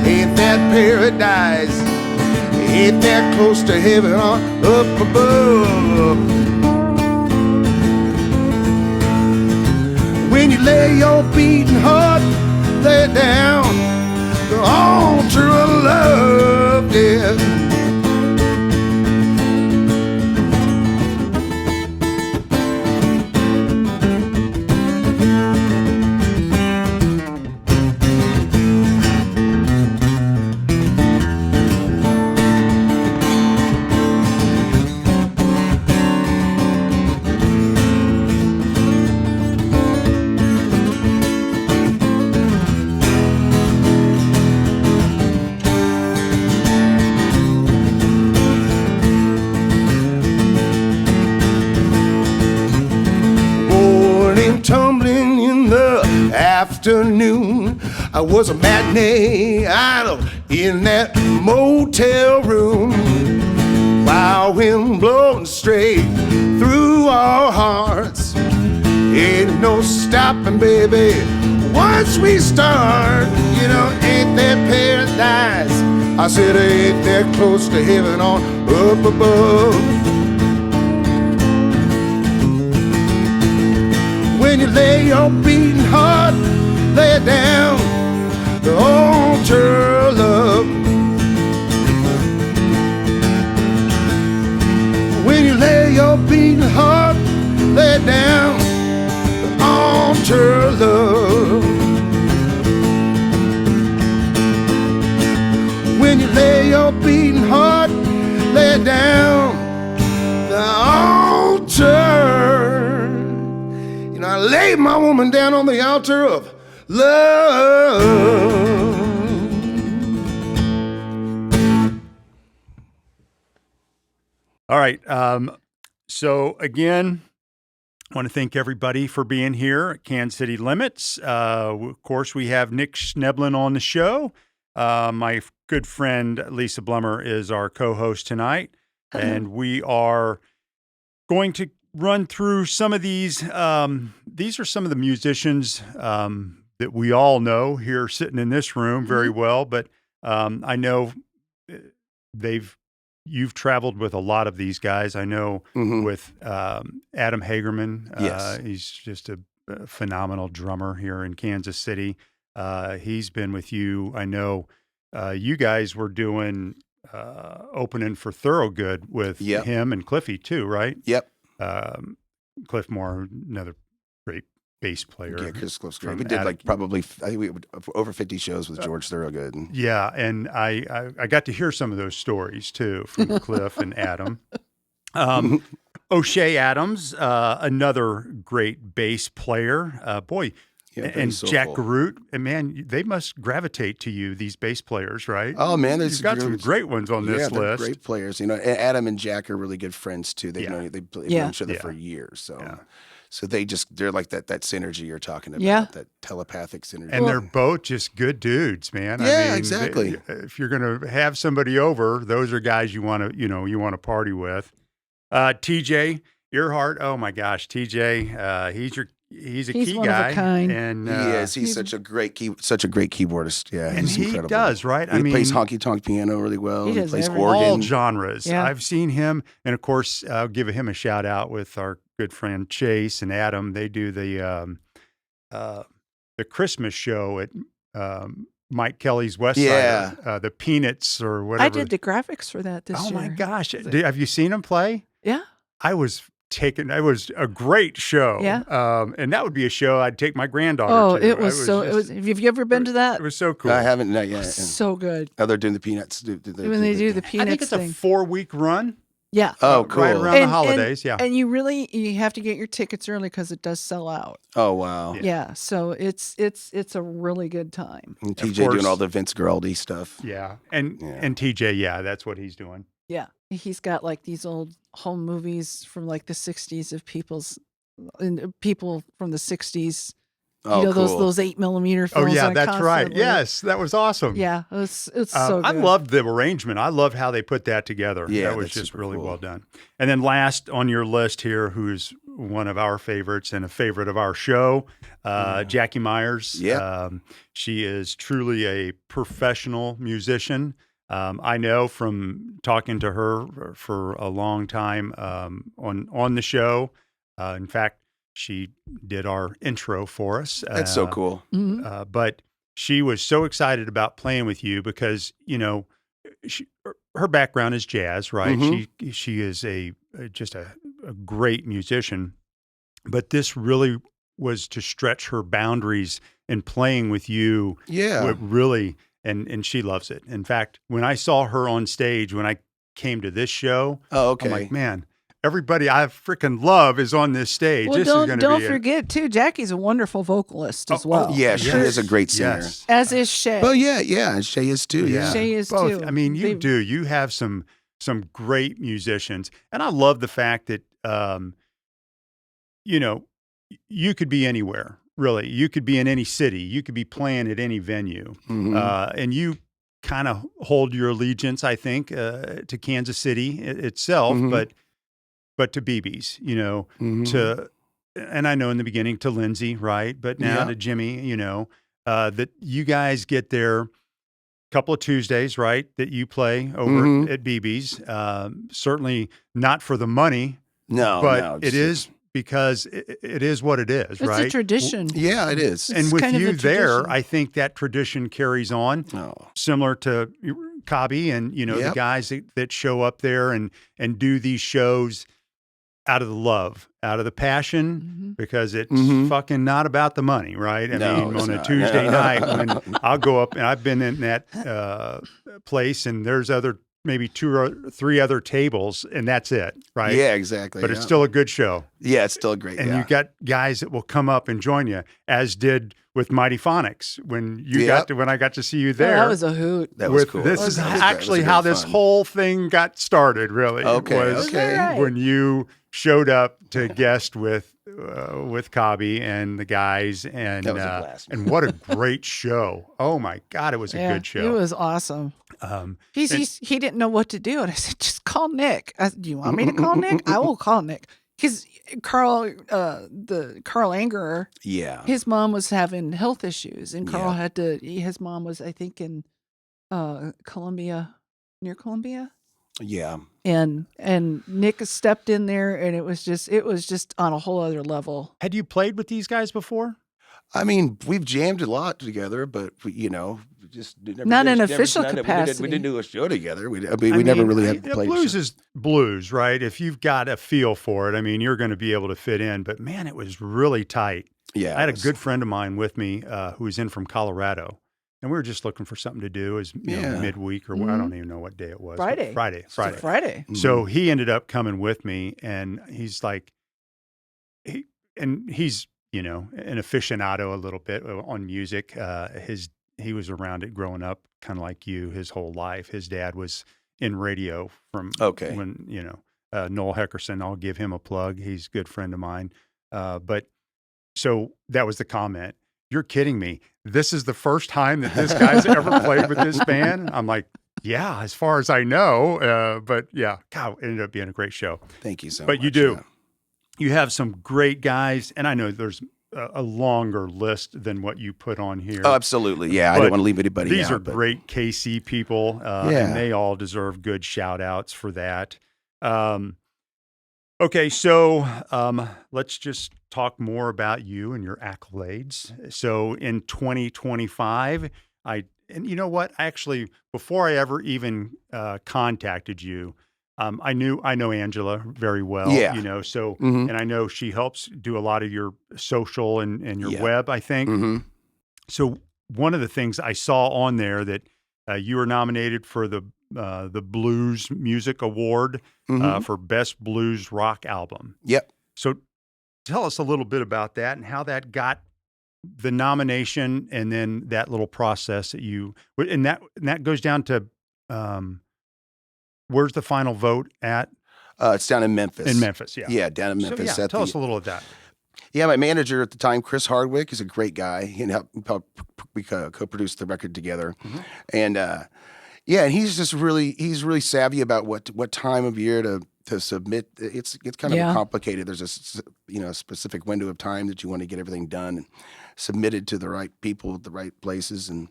Speaker 1: Ain't that paradise? Ain't that close to heaven on up above? When you lay your beating heart, lay it down the altar of love, yeah. Tumbling in the afternoon, I was a matinee idol in that motel room. Wild wind blowing straight through our hearts. Ain't no stopping, baby, once we start. Ain't that paradise? I said, ain't that close to heaven on up above? When you lay your beating heart, lay it down the altar of love. When you lay your beating heart, lay it down the altar of love. When you lay your beating heart, lay it down the altar. I laid my woman down on the altar of love.
Speaker 3: All right. So again, I want to thank everybody for being here at Kansas City Limits. Of course, we have Nick Schnebelen on the show. My good friend Lisa Blummer is our co-host tonight, and we are going to run through some of these. These are some of the musicians that we all know here sitting in this room very well, but I know you've traveled with a lot of these guys. I know with Adam Hagerman.
Speaker 1: Yes.
Speaker 3: He's just a phenomenal drummer here in Kansas City. He's been with you. I know you guys were doing opening for Thorogood with him and Cliffy too, right?
Speaker 1: Yep.
Speaker 3: Cliff Moore, another great bass player.
Speaker 1: Yeah, Chris Cliff's great. We did probably, I think we would over 50 shows with George Thorogood.
Speaker 3: Yeah, and I got to hear some of those stories too from Cliff and Adam. O'Shea Adams, another great bass player. Boy,
Speaker 1: Yeah, very
Speaker 3: and Jack
Speaker 1: soulful.
Speaker 3: Garut, and man, they must gravitate to you, these bass players, right?
Speaker 1: Oh man,
Speaker 3: You've got some great ones on
Speaker 1: yeah,
Speaker 3: this
Speaker 1: they're
Speaker 3: list.
Speaker 1: great players. You know, Adam and Jack are really good friends too. They've known
Speaker 4: Yeah.
Speaker 1: each other
Speaker 3: Yeah.
Speaker 1: for years. So,
Speaker 3: Yeah.
Speaker 1: so they're like that synergy you're talking about.
Speaker 4: Yeah.
Speaker 1: That telepathic synergy.
Speaker 3: And they're both just good dudes, man.
Speaker 1: Yeah, exactly.
Speaker 3: If you're going to have somebody over, those are guys you want to party with. TJ Earhart, oh my gosh, TJ, he's a
Speaker 4: He's
Speaker 3: key
Speaker 4: one of a
Speaker 3: guy,
Speaker 4: kind.
Speaker 3: and
Speaker 1: he is. He's such a great keyboardist. Yeah,
Speaker 3: and
Speaker 1: he's
Speaker 3: he
Speaker 1: incredible.
Speaker 3: does, right?
Speaker 1: He plays honky tonk piano really well.
Speaker 4: He
Speaker 1: He
Speaker 4: does
Speaker 1: plays
Speaker 4: everything.
Speaker 1: organ.
Speaker 3: all genres.
Speaker 4: Yeah.
Speaker 3: I've seen him, and of course, I'll give him a shout out with our good friend Chase and Adam. They do the Christmas show at Mike Kelly's West
Speaker 1: Yeah.
Speaker 3: Side, the Peanuts or whatever.
Speaker 4: I did the graphics for that this
Speaker 3: Oh
Speaker 4: year.
Speaker 3: my gosh! Have you seen him play?
Speaker 4: Yeah.
Speaker 3: I was taken. It was a great show.
Speaker 4: Yeah.
Speaker 3: And that would be a show I'd take my granddaughter
Speaker 4: Oh,
Speaker 3: to.
Speaker 4: it was so.
Speaker 3: just-
Speaker 4: Have you ever been to that?
Speaker 3: It was so cool.
Speaker 1: I haven't not yet.
Speaker 4: So good.
Speaker 1: Oh, they're doing the Peanuts.
Speaker 4: When they do the
Speaker 3: I
Speaker 4: Peanuts
Speaker 3: think it's
Speaker 4: thing.
Speaker 3: a 4-week run.
Speaker 4: Yeah.
Speaker 1: Oh, cool.
Speaker 3: Right around the holidays. Yeah.
Speaker 4: And you have to get your tickets early because it does sell out.
Speaker 1: Oh wow.
Speaker 4: Yeah. So it's a really good time.
Speaker 1: And
Speaker 3: Of
Speaker 1: TJ doing
Speaker 3: course.
Speaker 1: all the Vince Guaraldi stuff.
Speaker 3: Yeah. And
Speaker 1: Yeah.
Speaker 3: TJ, yeah, that's what he's doing.
Speaker 4: Yeah. He's got like these old home movies from like the 60s of people from the 60s.
Speaker 1: Oh,
Speaker 4: you know,
Speaker 1: cool.
Speaker 4: those 8mm
Speaker 3: Oh
Speaker 4: films.
Speaker 3: yeah,
Speaker 4: on
Speaker 3: that's right.
Speaker 4: constantly.
Speaker 3: Yes, that was awesome.
Speaker 4: Yeah. It's so good.
Speaker 3: I loved the arrangement. I loved how they put that together.
Speaker 1: Yeah,
Speaker 3: that was
Speaker 1: that's
Speaker 3: just
Speaker 1: super
Speaker 3: really
Speaker 1: cool.
Speaker 3: well done. And then last on your list here, who's one of our favorites and a favorite of our show, Jackie Myers.
Speaker 1: Yeah.
Speaker 3: She is truly a professional musician. I know from talking to her for a long time on the show. In fact, she did our intro for us.
Speaker 1: That's so cool.
Speaker 4: Mhm.
Speaker 3: But she was so excited about playing with you because, her background is jazz, right?
Speaker 1: Mhm.
Speaker 3: She is just a great musician, but this really was to stretch her boundaries in playing with you.
Speaker 1: Yeah.
Speaker 3: What really, and she loves it. In fact, when I saw her on stage, when I came to this show,
Speaker 1: Oh, okay.
Speaker 3: I'm like, man, everybody I freaking love is on this stage.
Speaker 4: Well,
Speaker 3: this is going to
Speaker 4: don't
Speaker 3: be
Speaker 4: forget too. Jackie's a wonderful vocalist as
Speaker 3: Oh,
Speaker 4: well.
Speaker 1: yeah, she
Speaker 3: yes.
Speaker 1: is a great singer.
Speaker 3: Yes.
Speaker 4: As is Shay.
Speaker 1: Well, yeah, and Shay is too. Yeah.
Speaker 4: Shay is
Speaker 3: Both.
Speaker 4: too.
Speaker 3: I mean, you
Speaker 4: They-
Speaker 3: do. You have some great musicians, and I love the fact that you could be anywhere. Really, you could be in any city. You could be playing at any venue,
Speaker 1: Mhm.
Speaker 3: and you kind of hold your allegiance, I think, to Kansas City itself,
Speaker 1: Mhm.
Speaker 3: but to BB's,
Speaker 1: Mhm.
Speaker 3: to, and I know in the beginning to Lindsay, right? But now
Speaker 1: Yeah.
Speaker 3: to Jimmy, that you guys get there couple of Tuesdays, right? That you play over
Speaker 1: Mhm.
Speaker 3: at BB's. Certainly not for the money,
Speaker 1: No,
Speaker 3: but
Speaker 1: no,
Speaker 3: it is because it is what it is,
Speaker 4: It's
Speaker 3: right?
Speaker 4: a tradition.
Speaker 1: Yeah, it is.
Speaker 3: And
Speaker 4: It's
Speaker 3: with
Speaker 4: kind of
Speaker 3: you
Speaker 4: a
Speaker 3: there,
Speaker 4: tradition.
Speaker 3: I think that tradition carries on,
Speaker 1: Oh,
Speaker 3: similar to Cobby and the
Speaker 1: Yep.
Speaker 3: guys that show up there and do these shows out of the love, out of the passion,
Speaker 4: Mhm.
Speaker 3: because it's
Speaker 1: Mhm.
Speaker 3: fucking not about the money, right? I
Speaker 1: No,
Speaker 3: mean,
Speaker 1: it's
Speaker 3: on a
Speaker 1: not.
Speaker 3: Tuesday night when I'll go up, and I've been in that place, and there's maybe 2 or 3 other tables, and that's it, right?
Speaker 1: yeah, exactly.
Speaker 3: But it's
Speaker 1: yeah.
Speaker 3: still a good show.
Speaker 1: yeah, it's still great.
Speaker 3: And
Speaker 1: yeah.
Speaker 3: you got guys that will come up and join you, as did with Mighty Phonics when
Speaker 1: Yep.
Speaker 3: when I got to see you
Speaker 4: Oh,
Speaker 3: there.
Speaker 4: that was a hoot.
Speaker 1: That was
Speaker 3: with-
Speaker 1: cool.
Speaker 3: This
Speaker 1: That
Speaker 3: is
Speaker 1: was
Speaker 3: actually
Speaker 1: great
Speaker 3: how this
Speaker 1: fun.
Speaker 3: whole thing got started. Really,
Speaker 1: Okay,
Speaker 3: was
Speaker 1: okay.
Speaker 4: Right.
Speaker 3: when you showed up to guest with Cobby and the guys, and
Speaker 1: That was a blast.
Speaker 3: and what a great show! Oh my God, it was a
Speaker 4: Yeah,
Speaker 3: good show.
Speaker 4: It was awesome.
Speaker 3: Um,
Speaker 4: He didn't know what to do, and I said, "Just call Nick." I said, "Do you want me to call Nick? I will call Nick." Because Carl Angerer,
Speaker 1: Yeah.
Speaker 4: his mom was having health issues, and Carl
Speaker 1: Yeah.
Speaker 4: had to. His mom was, I think, in Columbia, near Columbia,
Speaker 1: Yeah.
Speaker 4: and Nick stepped in there, and it was just on a whole other level.
Speaker 3: had you played with these guys before?
Speaker 1: I mean, we've jammed a lot together, but we just never
Speaker 4: Not
Speaker 1: did-
Speaker 4: in
Speaker 1: never-
Speaker 4: official
Speaker 1: not-
Speaker 4: capacity.
Speaker 1: We didn't do a show together. We
Speaker 3: I
Speaker 1: never
Speaker 3: mean,
Speaker 1: really had played.
Speaker 3: blues is blues, right? If you've got a feel for it, I mean, you're going to be able to fit in. But man, it was really tight.
Speaker 1: Yeah.
Speaker 3: I had a
Speaker 1: it was-
Speaker 3: good friend of mine with me who was in from Colorado, and we were just looking for something to do as midweek or I don't even know what day it was.
Speaker 4: Friday.
Speaker 3: Friday.
Speaker 4: Mm-hmm.
Speaker 3: So he ended up coming with me, and he's like, he's an aficionado a little bit on music. He was around it growing up, kind of like you, his whole life. His dad was in radio from when Noel Heckerson. I'll give him a plug. He's a good friend of mine. But so that was the comment. You're kidding me. This is the first time that this guy's ever played with this band? I'm like, yeah, as far as I know. But yeah, God, it ended up being a great show.
Speaker 1: Thank you so much.
Speaker 3: But you do. Yeah. You have some great guys, and I know there's a longer list than what you put on here.
Speaker 1: Oh, absolutely. Yeah, I don't want to leave anybody out.
Speaker 3: These are great KC people, and they all deserve good shout-outs for that. Okay, so let's just talk more about you and your accolades. So in 2025, and you know what? Actually, before I ever even contacted you, I know Angela very well.
Speaker 1: Yeah.
Speaker 3: And I know she helps do a lot of your social and your web, I think.
Speaker 1: Mm-hmm.
Speaker 3: So one of the things I saw on there that you were nominated for the Blues Music Award for Best Blues Rock Album.
Speaker 1: Yep.
Speaker 3: So tell us a little bit about that and how that got the nomination, and then that little process that that goes down to where's the final vote at?
Speaker 1: It's down in Memphis.
Speaker 3: In Memphis, yeah.
Speaker 1: Yeah, down in Memphis.
Speaker 3: So, tell us a little of that.
Speaker 1: Yeah, my manager at the time, Chris Hardwick, is a great guy. He helped we co-produced the record together, and and he's really savvy about what time of year to submit. It's kind of complicated. There's a specific window of time that you want to get everything done and submitted to the right people at the right places, and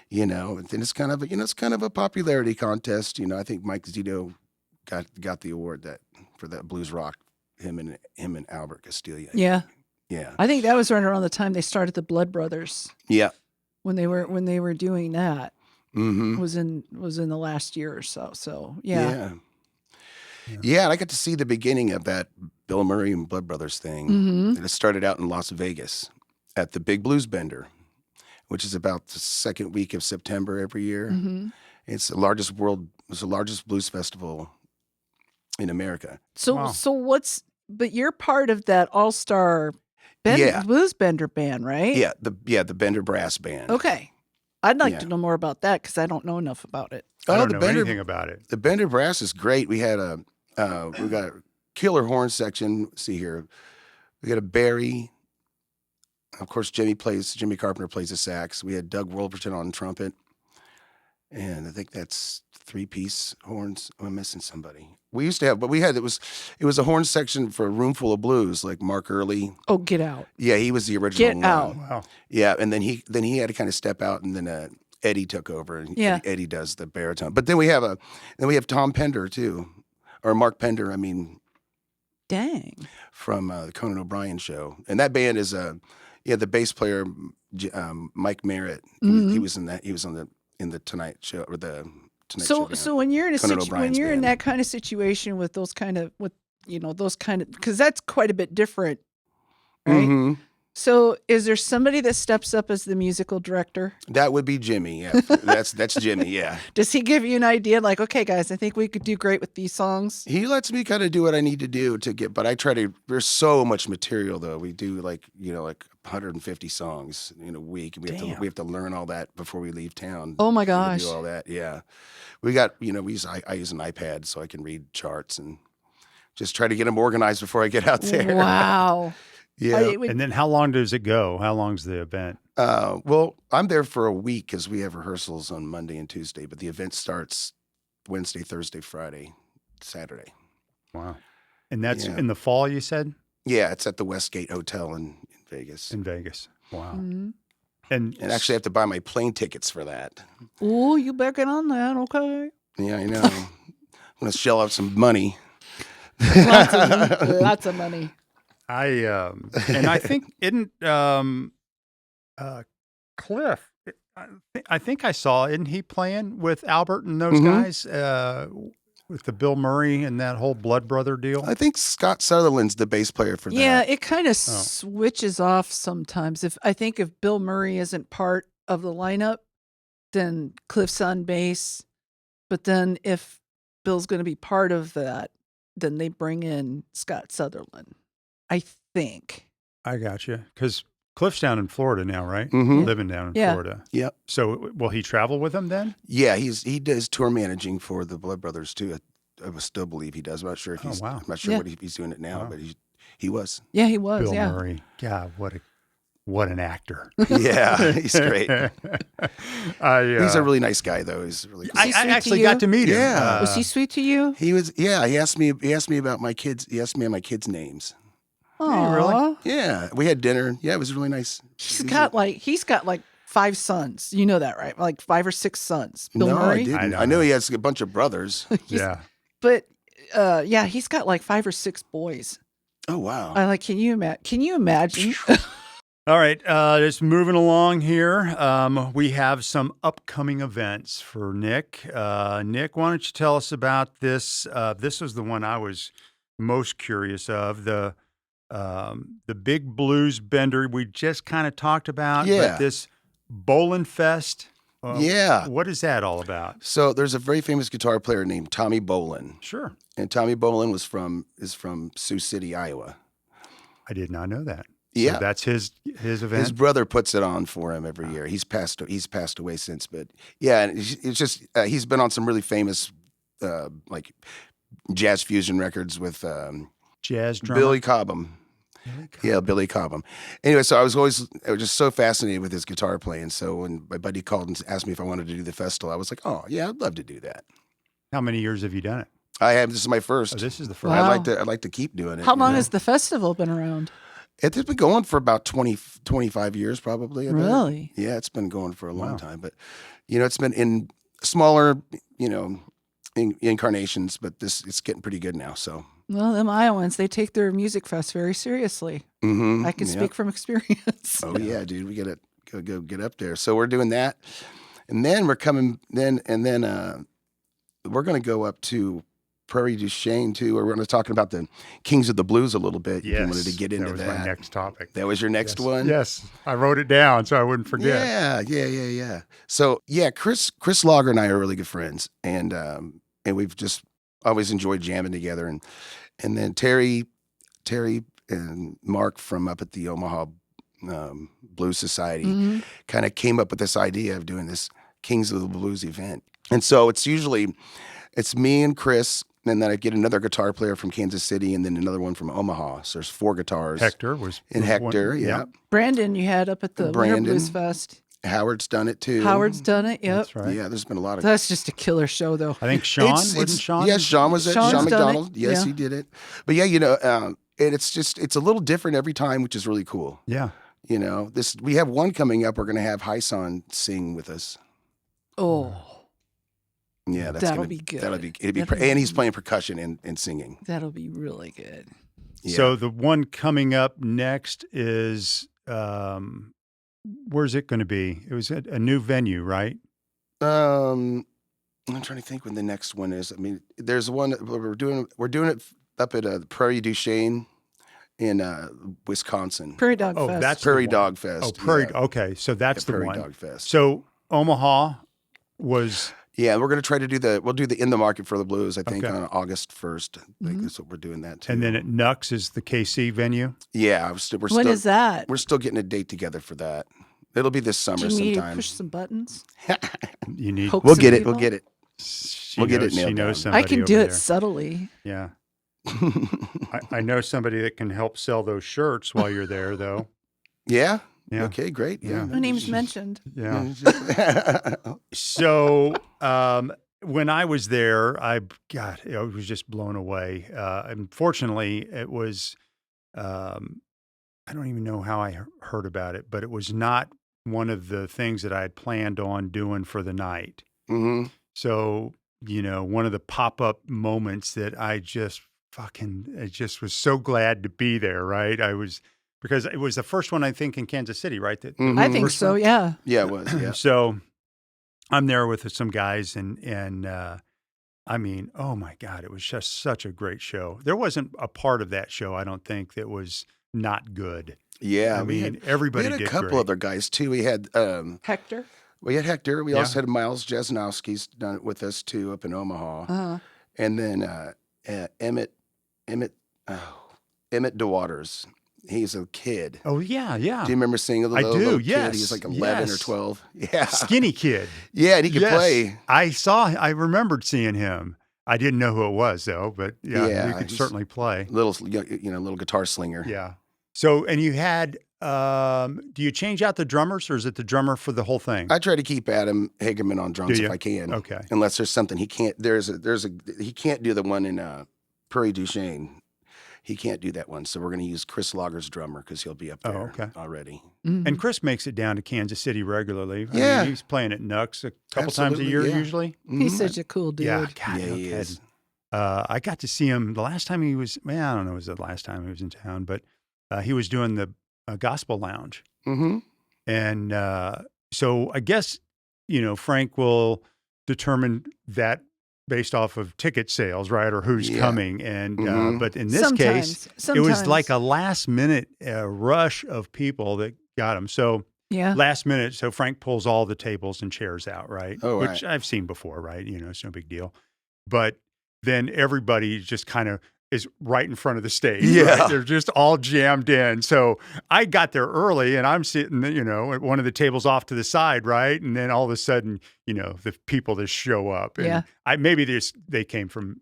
Speaker 1: and then it's kind of a popularity contest. I think Mike Zito got the award for that blues rock. Him and Albert Castiglia.
Speaker 4: Yeah.
Speaker 1: Yeah.
Speaker 4: I think that was right around the time they started the Blood Brothers.
Speaker 1: Yeah.
Speaker 4: When they were doing that.
Speaker 1: Mm-hmm.
Speaker 4: Was in the last year or so. So
Speaker 1: yeah. Yeah, and I got to see the beginning of that Bill Murray and Blood Brothers thing.
Speaker 4: Mm-hmm.
Speaker 1: And it started out in Las Vegas at the Big Blues Bender, which is about the second week of September every year.
Speaker 4: Mm-hmm.
Speaker 1: It's the largest blues festival in America.
Speaker 4: So but you're part of that all-star blues bender band, right?
Speaker 1: Yeah, the Bender Brass Band.
Speaker 4: Okay. I'd like to know more about that because I don't know enough about it.
Speaker 3: I don't know anything about it.
Speaker 1: The Bender Brass is great. We had we got a killer horn section. Let's see here. We got a Barry. Of course, Jimmy Carpenter plays the sax. We had Doug Wolverton on trumpet. And I think that's 3-piece horns. I'm missing somebody. We used to have, but it was a horn section for a room full of blues, like Mark Early.
Speaker 4: Oh, get out.
Speaker 1: Yeah, he was the original one.
Speaker 4: Get out.
Speaker 3: Wow.
Speaker 1: Yeah, and then he had to kind of step out, and then Eddie took over, and Eddie does the baritone. But then we have Tom Pender too, or Mark Pender. I mean,
Speaker 4: dang,
Speaker 1: from the Conan O'Brien show, and that band is the bass player Mike Merritt.
Speaker 4: Mm-hmm.
Speaker 1: He was in that. He was in the Tonight Show or the Tonight Show.
Speaker 4: So when you're in that kind of situation with those kind of because that's quite a bit different, right?
Speaker 1: Mm-hmm.
Speaker 4: So is there somebody that steps up as the musical director?
Speaker 1: That would be Jimmy. Yeah, that's Jimmy. Yeah.
Speaker 4: Does he give you an idea like, okay, guys, I think we could do great with these songs?
Speaker 1: He lets me kind of do what I need to do but I try to. There's so much material though. We do like 150 songs in a week, and we have to learn all that before we leave town.
Speaker 4: Oh my gosh!
Speaker 1: Do all that. Yeah, we got I use an iPad so I can read charts and just try to get them organized before I get out there.
Speaker 4: Wow.
Speaker 1: Yeah.
Speaker 3: And then how long does it go? How long's the event?
Speaker 1: Well, I'm there for a week because we have rehearsals on Monday and Tuesday, but the event starts Wednesday, Thursday, Friday, Saturday.
Speaker 3: Wow. And that's in the fall, you said?
Speaker 1: Yeah, it's at the Westgate Hotel in Vegas.
Speaker 3: In Vegas. Wow.
Speaker 4: Mm-hmm.
Speaker 1: And actually I have to buy my plane tickets for that.
Speaker 4: Oh, you backing on that, okay.
Speaker 1: Yeah, I know. I'm going to shell out some money.
Speaker 4: Lots of money.
Speaker 3: I think Cliff, I think I saw, isn't he playing with Albert and those guys with the Bill Murray and that whole Blood Brother deal?
Speaker 1: I think Scott Sutherland's the bass player for that.
Speaker 4: Yeah, it kind of switches off sometimes. If Bill Murray isn't part of the lineup, then Cliff's on bass. But then if Bill's going to be part of that, then they bring in Scott Sutherland, I think.
Speaker 3: I got you. Because Cliff's down in Florida now, right?
Speaker 1: Mhm.
Speaker 3: Living down in
Speaker 4: Yeah.
Speaker 3: Florida.
Speaker 1: Yep.
Speaker 3: So will he travel with them then?
Speaker 1: Yeah, he does tour managing for the Blood Brothers too. I still believe he does. I'm not sure if he's.
Speaker 3: wow.
Speaker 1: I'm not sure
Speaker 4: Yeah.
Speaker 1: what he's doing it now,
Speaker 3: Wow.
Speaker 1: but he was.
Speaker 4: Yeah, he was.
Speaker 3: Bill
Speaker 4: yeah.
Speaker 3: Murray. God, what an actor.
Speaker 1: Yeah, he's great. He's a
Speaker 3: I
Speaker 1: really nice guy, though. He's really.
Speaker 4: Was he sweet to
Speaker 3: actually
Speaker 4: you?
Speaker 3: got to meet him.
Speaker 1: Yeah.
Speaker 4: Was he sweet to you?
Speaker 1: He was. Yeah, he asked me about my kids. He asked me my kids' names.
Speaker 4: Oh,
Speaker 3: really?
Speaker 1: Yeah, we had dinner. Yeah, it was really nice.
Speaker 4: He's got like 5 sons. You know that, right? Like 5 or 6 sons. Bill
Speaker 1: No,
Speaker 4: Murray.
Speaker 1: I didn't.
Speaker 3: I
Speaker 1: I know
Speaker 3: know.
Speaker 1: he has a bunch of brothers.
Speaker 3: Yeah.
Speaker 4: But yeah, he's got like 5 or 6 boys.
Speaker 1: Oh wow.
Speaker 4: I like. Can you imagine?
Speaker 3: All right, just moving along here. We have some upcoming events for Nick. Nick, why don't you tell us about this? This was the one I was most curious of. The Big Blues Bender we just kind of talked about.
Speaker 1: Yeah.
Speaker 3: But this Bowlin' Fest.
Speaker 1: Yeah.
Speaker 3: What is that all about?
Speaker 1: So there's a very famous guitar player named Tommy Bolin,
Speaker 3: Sure.
Speaker 1: and Tommy Bolin is from Sioux City, Iowa.
Speaker 3: I did not know that.
Speaker 1: Yeah.
Speaker 3: So that's his event.
Speaker 1: His brother puts it on for him every year. He's passed away since, but yeah, and it's just he's been on some really famous like jazz fusion records with
Speaker 3: Jazz drummer.
Speaker 1: Billy Cobham. Yeah, Billy Cobham. Anyway, so I was just so fascinated with his guitar playing. So when my buddy called and asked me if I wanted to do the festival, I was like, oh yeah, I'd love to do that.
Speaker 3: How many years have you done it?
Speaker 1: I have. This is my first.
Speaker 3: Oh, this is the first.
Speaker 4: Wow.
Speaker 1: I'd like to keep doing it.
Speaker 4: How
Speaker 1: you
Speaker 4: long
Speaker 1: know?
Speaker 4: has the festival been around?
Speaker 1: It's been going for about 25 years, probably. I bet.
Speaker 4: Really?
Speaker 1: Yeah, it's been going for a long
Speaker 3: Wow.
Speaker 1: time. But, it's been in smaller, incarnations, but it's getting pretty good now. So,
Speaker 4: Well, them Iowans, they take their music fest very seriously. I can speak from experience.
Speaker 1: Oh, yeah, dude. We got to go get up there. So we're doing that. And then we're coming, we're going to go up to Prairie du Chien too, where we're going to talk about the Kings of the Blues a little bit.
Speaker 3: Yes.
Speaker 1: You wanted to get into
Speaker 3: that. Was my next topic.
Speaker 1: That was your next
Speaker 3: Yes.
Speaker 1: one?
Speaker 3: Yes. I wrote it down so I wouldn't forget.
Speaker 1: Yeah. So yeah, Chris Lager and I are really good friends, and we've just always enjoyed jamming together. And then Terry and Mark from up at the Omaha Blues Society
Speaker 4: Mhm.
Speaker 1: kind of came up with this idea of doing this Kings of the Blues event. And so it's me and Chris, and then I get another guitar player from Kansas City, and then another one from Omaha. So there's 4 guitars.
Speaker 3: Hector was
Speaker 1: And
Speaker 3: was
Speaker 1: Hector,
Speaker 3: one,
Speaker 1: yeah.
Speaker 4: Brandon, you had up at the Winter
Speaker 1: Brandon.
Speaker 4: Blues Fest.
Speaker 1: Howard's done it too.
Speaker 4: Howard's done it. Yep.
Speaker 3: That's right.
Speaker 1: Yeah, there's been a lot of.
Speaker 4: That's just a killer show, though.
Speaker 3: I think Sean wasn't Sean.
Speaker 1: Yes, Sean was it.
Speaker 4: Sean's
Speaker 1: Sean
Speaker 4: done it,
Speaker 1: McDonald. Yes,
Speaker 4: yeah.
Speaker 1: he did it. But yeah, and it's a little different every time, which is really cool.
Speaker 3: Yeah.
Speaker 1: We have one coming up. We're going to have Hyson sing with us.
Speaker 4: Oh,
Speaker 1: Yeah,
Speaker 4: That'll be good.
Speaker 1: That'll be. And he's playing percussion and singing.
Speaker 4: that'll be really good.
Speaker 1: Yeah.
Speaker 3: So the one coming up next is where's it going to be? It was a new venue, right?
Speaker 1: I'm trying to think when the next one is. I mean, there's one we're doing it up at the Prairie du Chien in Wisconsin.
Speaker 4: Prairie Dog
Speaker 3: Oh,
Speaker 4: Fest.
Speaker 3: that's the
Speaker 1: Prairie
Speaker 3: one.
Speaker 1: Dog Fest.
Speaker 3: Oh, Prairie.
Speaker 1: Yeah.
Speaker 3: Okay, so that's the
Speaker 1: Prairie
Speaker 3: one.
Speaker 1: Dog Fest.
Speaker 3: So Omaha was
Speaker 1: Yeah, we're going to try to we'll do the In the Market for the Blues, I think,
Speaker 3: Okay.
Speaker 1: on August 1st. I think
Speaker 4: Mhm.
Speaker 1: that's what we're doing that too.
Speaker 3: and then at Nux is the KC venue.
Speaker 1: Yeah,
Speaker 4: When is that?
Speaker 1: We're still getting a date together for that. It'll be this
Speaker 4: Do
Speaker 1: summer
Speaker 4: you need to
Speaker 1: sometime.
Speaker 4: push some buttons?
Speaker 3: You need.
Speaker 4: Poke
Speaker 1: We'll
Speaker 4: some
Speaker 1: get it.
Speaker 4: people?
Speaker 1: We'll get it.
Speaker 3: She
Speaker 1: We'll get
Speaker 3: knows-
Speaker 1: it nailed
Speaker 3: She knows
Speaker 1: down.
Speaker 4: I
Speaker 3: somebody
Speaker 4: can do
Speaker 3: over
Speaker 4: it
Speaker 3: there.
Speaker 4: subtly.
Speaker 3: Yeah, I know somebody that can help sell those shirts while you're there, though.
Speaker 1: Yeah.
Speaker 3: Yeah.
Speaker 1: Okay. Great. Yeah.
Speaker 3: Yeah.
Speaker 4: My name's mentioned.
Speaker 3: Yeah.
Speaker 1: Yeah.
Speaker 3: So when I was there, I was just blown away. Unfortunately, it was I don't even know how I heard about it, but it was not one of the things that I had planned on doing for the night.
Speaker 1: hmm
Speaker 3: So one of the pop-up moments that I just was so glad to be there. Right, because it was the first one I think in Kansas City, right?
Speaker 1: Mhm.
Speaker 4: I think
Speaker 3: first
Speaker 4: so.
Speaker 3: one?
Speaker 4: Yeah.
Speaker 1: Yeah, it was. Yeah.
Speaker 3: So I'm there with some guys, and I mean, oh my God, it was just such a great show. There wasn't a part of that show I don't think that was not good.
Speaker 1: Yeah.
Speaker 3: I
Speaker 1: we
Speaker 3: mean,
Speaker 1: had,
Speaker 3: everybody
Speaker 1: we had a
Speaker 3: did
Speaker 1: couple
Speaker 3: great.
Speaker 1: other guys too. We had
Speaker 4: Hector.
Speaker 1: We had Hector. We
Speaker 3: Yeah.
Speaker 1: also had Miles Jasnowski's done it with us too up in Omaha.
Speaker 4: Uh-huh.
Speaker 1: And then Emmett DeWaters. He's a kid.
Speaker 3: Oh yeah.
Speaker 1: Do you remember seeing a
Speaker 3: I do,
Speaker 1: little
Speaker 3: yes,
Speaker 1: kid? He's like 11 or
Speaker 3: yes.
Speaker 1: 12. Yeah.
Speaker 3: Skinny kid.
Speaker 1: Yeah, and he could
Speaker 3: Yes.
Speaker 1: play.
Speaker 3: I remembered seeing him. I didn't know who it was though, but
Speaker 1: Yeah,
Speaker 3: he could
Speaker 1: he's-
Speaker 3: certainly play.
Speaker 1: Little guitar slinger.
Speaker 3: Yeah. So, and you had, do you change out the drummers or is it the drummer for the whole thing?
Speaker 1: I try to keep Adam Hagerman on drums
Speaker 3: Do
Speaker 1: if
Speaker 3: you?
Speaker 1: I can.
Speaker 3: Okay.
Speaker 1: Unless there's something he can't. He can't do the one in Prairie du Chien. He can't do that one, so we're going to use Chris Lager's drummer because he'll be up
Speaker 3: Oh,
Speaker 1: there
Speaker 3: okay.
Speaker 1: already.
Speaker 4: Mhm.
Speaker 3: And Chris makes it down to Kansas City regularly. I
Speaker 1: Yeah.
Speaker 3: mean, he's playing at Nux a couple times a
Speaker 1: Absolutely,
Speaker 3: year
Speaker 1: yeah.
Speaker 3: usually.
Speaker 4: He's
Speaker 1: Mhm.
Speaker 4: such a cool dude.
Speaker 3: Yeah, God,
Speaker 1: Yeah,
Speaker 3: no
Speaker 1: he
Speaker 3: kidding.
Speaker 1: is.
Speaker 3: I got to see him the last time he was, I don't know, it was the last time he was in town, but he was doing the Gospel Lounge.
Speaker 1: Mm-hmm.
Speaker 3: And so I guess, Frank will determine that based off of ticket sales, right? Or who's
Speaker 1: Yeah.
Speaker 3: coming. And,
Speaker 1: Mhm.
Speaker 3: but in this case,
Speaker 4: Sometimes.
Speaker 3: it was like a last minute rush of people that got him. So
Speaker 4: yeah.
Speaker 3: last minute, so Frank pulls all the tables and chairs out, right?
Speaker 1: Oh,
Speaker 3: Which I've seen before, right? It's no big deal. But then everybody just kind of is right in front of the stage.
Speaker 1: Yeah.
Speaker 3: Right? They're just all jammed in. So I got there early and I'm sitting, at one of the tables off to the side, right? And then all of a sudden, the people just show up. And
Speaker 4: Yeah.
Speaker 3: maybe they came from,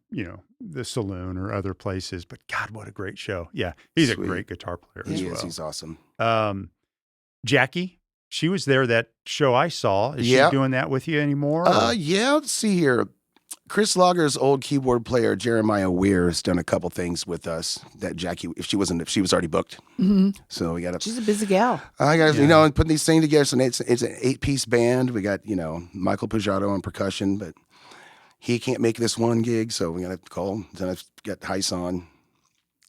Speaker 3: the saloon or other places, but God, what a great show. Yeah. He's
Speaker 1: Sweet.
Speaker 3: a great guitar player as
Speaker 1: He is.
Speaker 3: well.
Speaker 1: He's awesome.
Speaker 3: Jackie, she was there that show I saw. Is
Speaker 1: Yeah.
Speaker 3: she doing that with you anymore?
Speaker 1: Yeah, let's see here. Chris Lager's old keyboard player, Jeremiah Weir, has done a couple things with us that Jackie, if she was already booked.
Speaker 4: hmm
Speaker 1: So we got to,
Speaker 4: She's a busy gal.
Speaker 1: I got,
Speaker 3: Yeah.
Speaker 1: and putting these things together. So it's an 8-piece band. We got, Michael Pujato on percussion, but he can't make this one gig. So we got to call. Then I've got Heis on,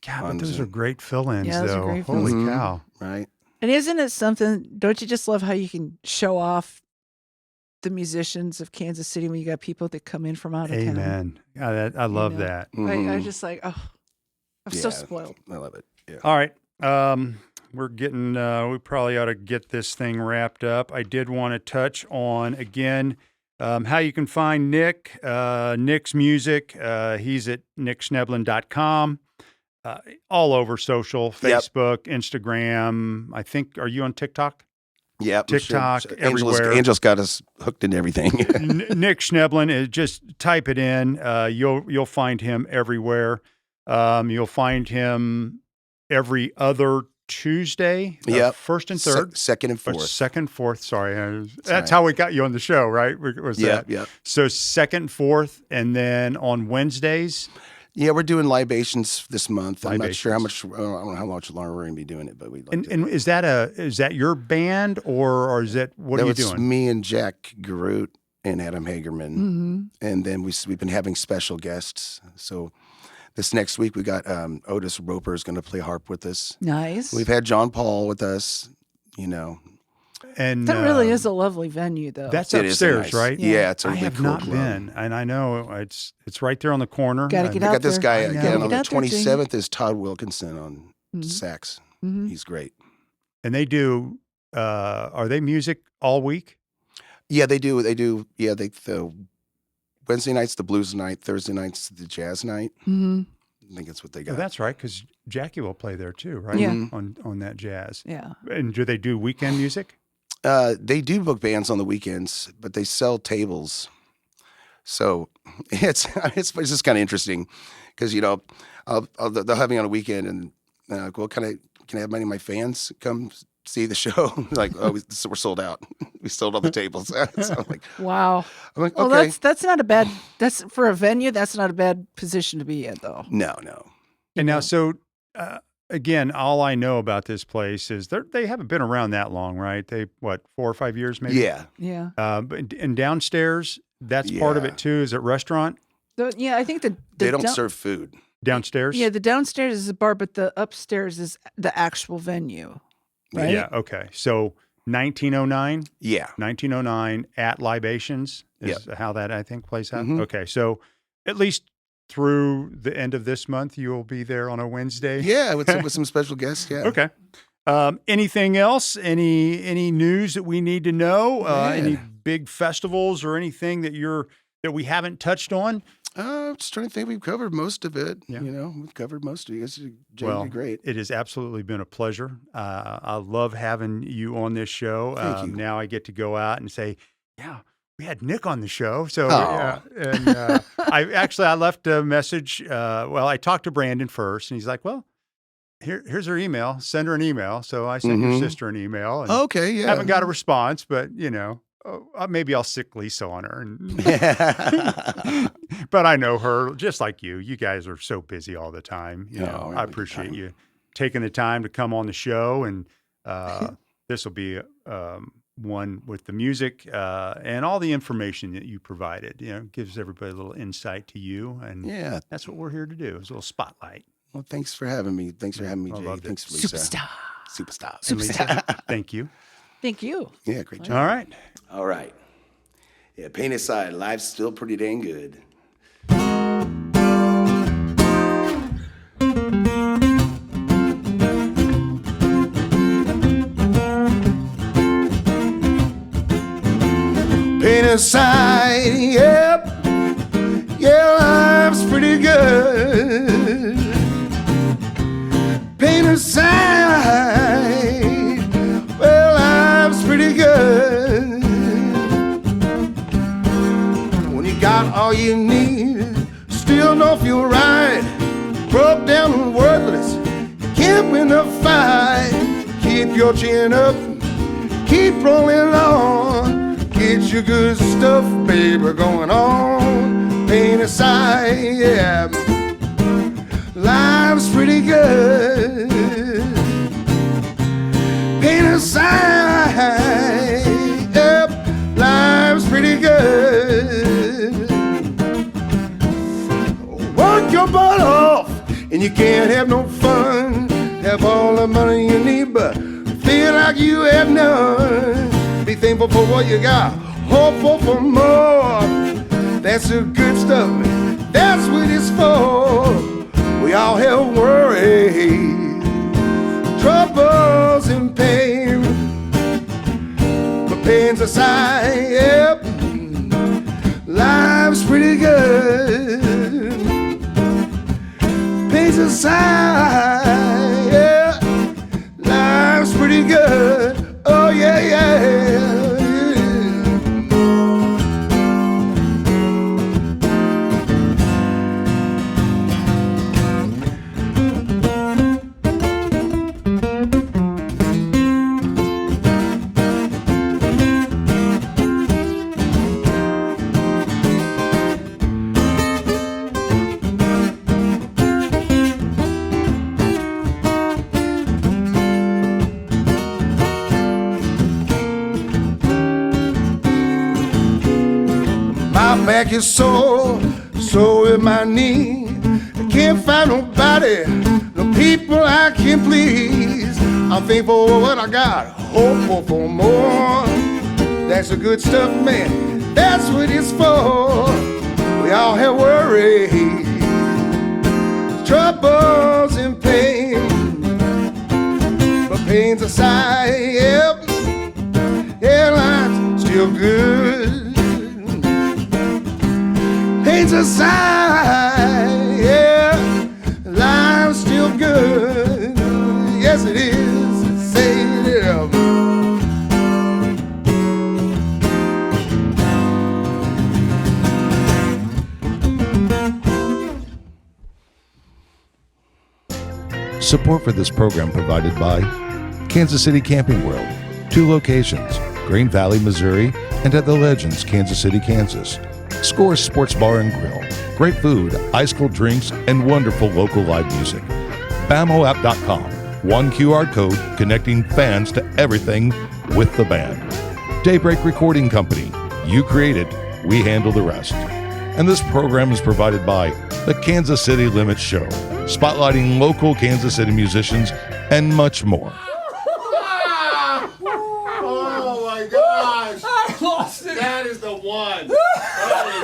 Speaker 3: God, but
Speaker 1: on
Speaker 3: those are
Speaker 1: Zoom.
Speaker 3: great fill-ins,
Speaker 4: Yeah, those are
Speaker 3: though.
Speaker 4: great
Speaker 3: Holy
Speaker 1: fill-ins.
Speaker 3: cow.
Speaker 1: right?
Speaker 4: And isn't it something? Don't you just love how you can show off the musicians of Kansas City when you got people that come in from out of town?
Speaker 3: Amen. I love
Speaker 4: know.
Speaker 3: that.
Speaker 4: I
Speaker 1: Mhm.
Speaker 4: just like, I'm so
Speaker 1: Yeah.
Speaker 4: spoiled.
Speaker 1: I love it. Yeah.
Speaker 3: All right. We're getting, we probably ought to get this thing wrapped up. I did want to touch on, again, how you can find Nick, Nick's music. He's at nickschnebelen.com. All over social,
Speaker 1: Yep.
Speaker 3: Facebook, Instagram. I think, are you on TikTok?
Speaker 1: Yeah.
Speaker 3: TikTok,
Speaker 1: Angel's,
Speaker 3: everywhere.
Speaker 1: Angel's got us hooked into everything.
Speaker 3: Nick Schnebelen, just type it in. You'll find him everywhere. You'll find him every other Tuesday,
Speaker 1: Yep.
Speaker 3: first and third,
Speaker 1: Second and
Speaker 3: or
Speaker 1: fourth.
Speaker 3: second, fourth. Sorry, that's
Speaker 1: right.
Speaker 3: how we got you on the show, right? Was
Speaker 1: Yeah.
Speaker 3: that?
Speaker 1: Yeah.
Speaker 3: So second, fourth, and then on Wednesdays.
Speaker 1: Yeah, we're doing libations this month. I'm not sure how
Speaker 3: Libations.
Speaker 1: much. I don't know how much longer we're going to be doing it, but we'd like
Speaker 3: And,
Speaker 1: to.
Speaker 3: and is that your band or is that what are you
Speaker 1: It's
Speaker 3: doing?
Speaker 1: me and Jack Garut and Adam Hagerman,
Speaker 4: Mm-hmm.
Speaker 1: and then we've been having special guests. So this next week we got Otis Roper is going to play harp with us.
Speaker 4: Nice.
Speaker 1: We've had John Paul with us.
Speaker 3: And
Speaker 4: That really is a lovely venue, though.
Speaker 3: that's
Speaker 1: It is
Speaker 3: upstairs,
Speaker 1: nice.
Speaker 3: right?
Speaker 1: Yeah, it's a
Speaker 3: I
Speaker 1: really
Speaker 3: have
Speaker 1: cool
Speaker 3: not
Speaker 1: club.
Speaker 3: been, and I know it's right there on the corner.
Speaker 4: Gotta
Speaker 3: And-
Speaker 4: get
Speaker 1: We
Speaker 4: out
Speaker 1: got this guy
Speaker 4: there.
Speaker 3: I know.
Speaker 1: again on
Speaker 4: Get
Speaker 1: the
Speaker 4: out there, Jamie.
Speaker 1: 27th is Todd Wilkinson on
Speaker 4: Mhm.
Speaker 1: sax.
Speaker 4: Mhm.
Speaker 1: He's great.
Speaker 3: And they do. Are they music all week?
Speaker 1: Yeah, they do. They do. Yeah, the Wednesday night's the blues night. Thursday night's the jazz night.
Speaker 4: Mm-hmm.
Speaker 1: I think that's what they
Speaker 3: Oh,
Speaker 1: got.
Speaker 3: that's right, because Jackie will play there too, right?
Speaker 4: Yeah.
Speaker 1: Mhm.
Speaker 3: On that jazz.
Speaker 4: Yeah.
Speaker 3: And do they do weekend music?
Speaker 1: They do book bands on the weekends, but they sell tables. So it's just kind of interesting because they'll have me on a weekend and well, can I have many of my fans come see the show? Like, oh, we're sold out. We sold all the tables. So I'm like,
Speaker 4: Wow.
Speaker 1: okay.
Speaker 4: Well, that's not a bad. That's for a venue. That's not a bad position to be in, though.
Speaker 1: No.
Speaker 3: And now, so again, all I know about this place is they haven't been around that long, right? They 4 or 5 years, maybe.
Speaker 1: Yeah.
Speaker 4: Yeah.
Speaker 3: And downstairs, that's part of
Speaker 1: Yeah.
Speaker 3: it too. Is it restaurant
Speaker 4: Yeah. I think
Speaker 1: They don't serve food.
Speaker 3: downstairs?
Speaker 4: Yeah, the downstairs is a bar, but the upstairs is the actual venue. Right?
Speaker 3: Yeah. Okay. So 1909.
Speaker 1: Yeah.
Speaker 3: 1909 at Libations is how that I think plays out.
Speaker 1: Mhm.
Speaker 3: Okay, so at least through the end of this month, you'll be there on a Wednesday.
Speaker 1: Yeah, with some special guests. Yeah.
Speaker 3: Okay. Anything else? Any news that we need to know? Any big festivals or anything that we haven't touched on?
Speaker 1: Just trying to think. We've covered most of it.
Speaker 3: Yeah.
Speaker 1: We've covered most of it. You guys did great.
Speaker 3: It has absolutely been a pleasure. I love having you on this show.
Speaker 1: Thank you.
Speaker 3: Now I get to go out and say, yeah, we had Nick on the show. So,
Speaker 1: Aw.
Speaker 3: and I left a message. I talked to Brandon first, and he's like, well, here's her email. Send her an email. So I sent your sister an email. And
Speaker 1: Okay, yeah.
Speaker 3: haven't got a response, but maybe I'll sick Lisa on her. But I know her just like you. You guys are so busy all the time. I appreciate you taking the time to come on the show, and this will be one with the music and all the information that you provided. Gives everybody a little insight to you, and that's what we're here to do. Is a little spotlight.
Speaker 1: Well, thanks for having me. Thanks for having me,
Speaker 3: I
Speaker 1: Jay.
Speaker 3: loved it.
Speaker 1: Thanks, Lisa.
Speaker 4: Superstar.
Speaker 3: And Lisa, thank you.
Speaker 4: Thank you.
Speaker 1: Yeah, great job.
Speaker 3: All right.
Speaker 1: All right. Yeah, pain aside, life's still pretty dang good. Pain aside, yep. Yeah, life's pretty good. Pain aside, well, life's pretty good. When you got all you need, still don't feel right. Broke down and worthless, can't win the fight. Keep your chin up, keep rolling on. Get your good stuff, baby, going on. Pain aside, yeah. Life's pretty good. Pain aside, yep. Life's pretty good. Work your butt off, and you can't have no fun. Have all the money you need, but feel like you have none. Be thankful for what you got, hopeful for more. That's the good stuff, that's what it's for. We all have worries, troubles and pain. But pains aside, yep, life's pretty good. Pains aside, yeah, life's pretty good. Oh yeah, yeah. Back is sore, so is my knee. I can't find nobody, no people I can please. I'm thankful for what I got, hopeful for more. That's the good stuff, man, that's what it's for. We all have worries, troubles and pain. But pains aside, yep, yeah, life's still good. Pains aside, yeah, life's still good. Yes, it is. Say it up.
Speaker 5: Support for this program provided by Kansas City Camping World, 2 locations, Green Valley, Missouri, and at the Legends, Kansas City, Kansas. Scores Sports Bar and Grill, great food, ice cold drinks, and wonderful local live music. BAMOapp.com, one QR code connecting fans to everything with the band. Daybreak Recording Company, you create it, we handle the rest. And this program is provided by the Kansas City Limits Show, spotlighting local Kansas City musicians and much more.
Speaker 6: Oh my gosh! I lost it. That is the one. That is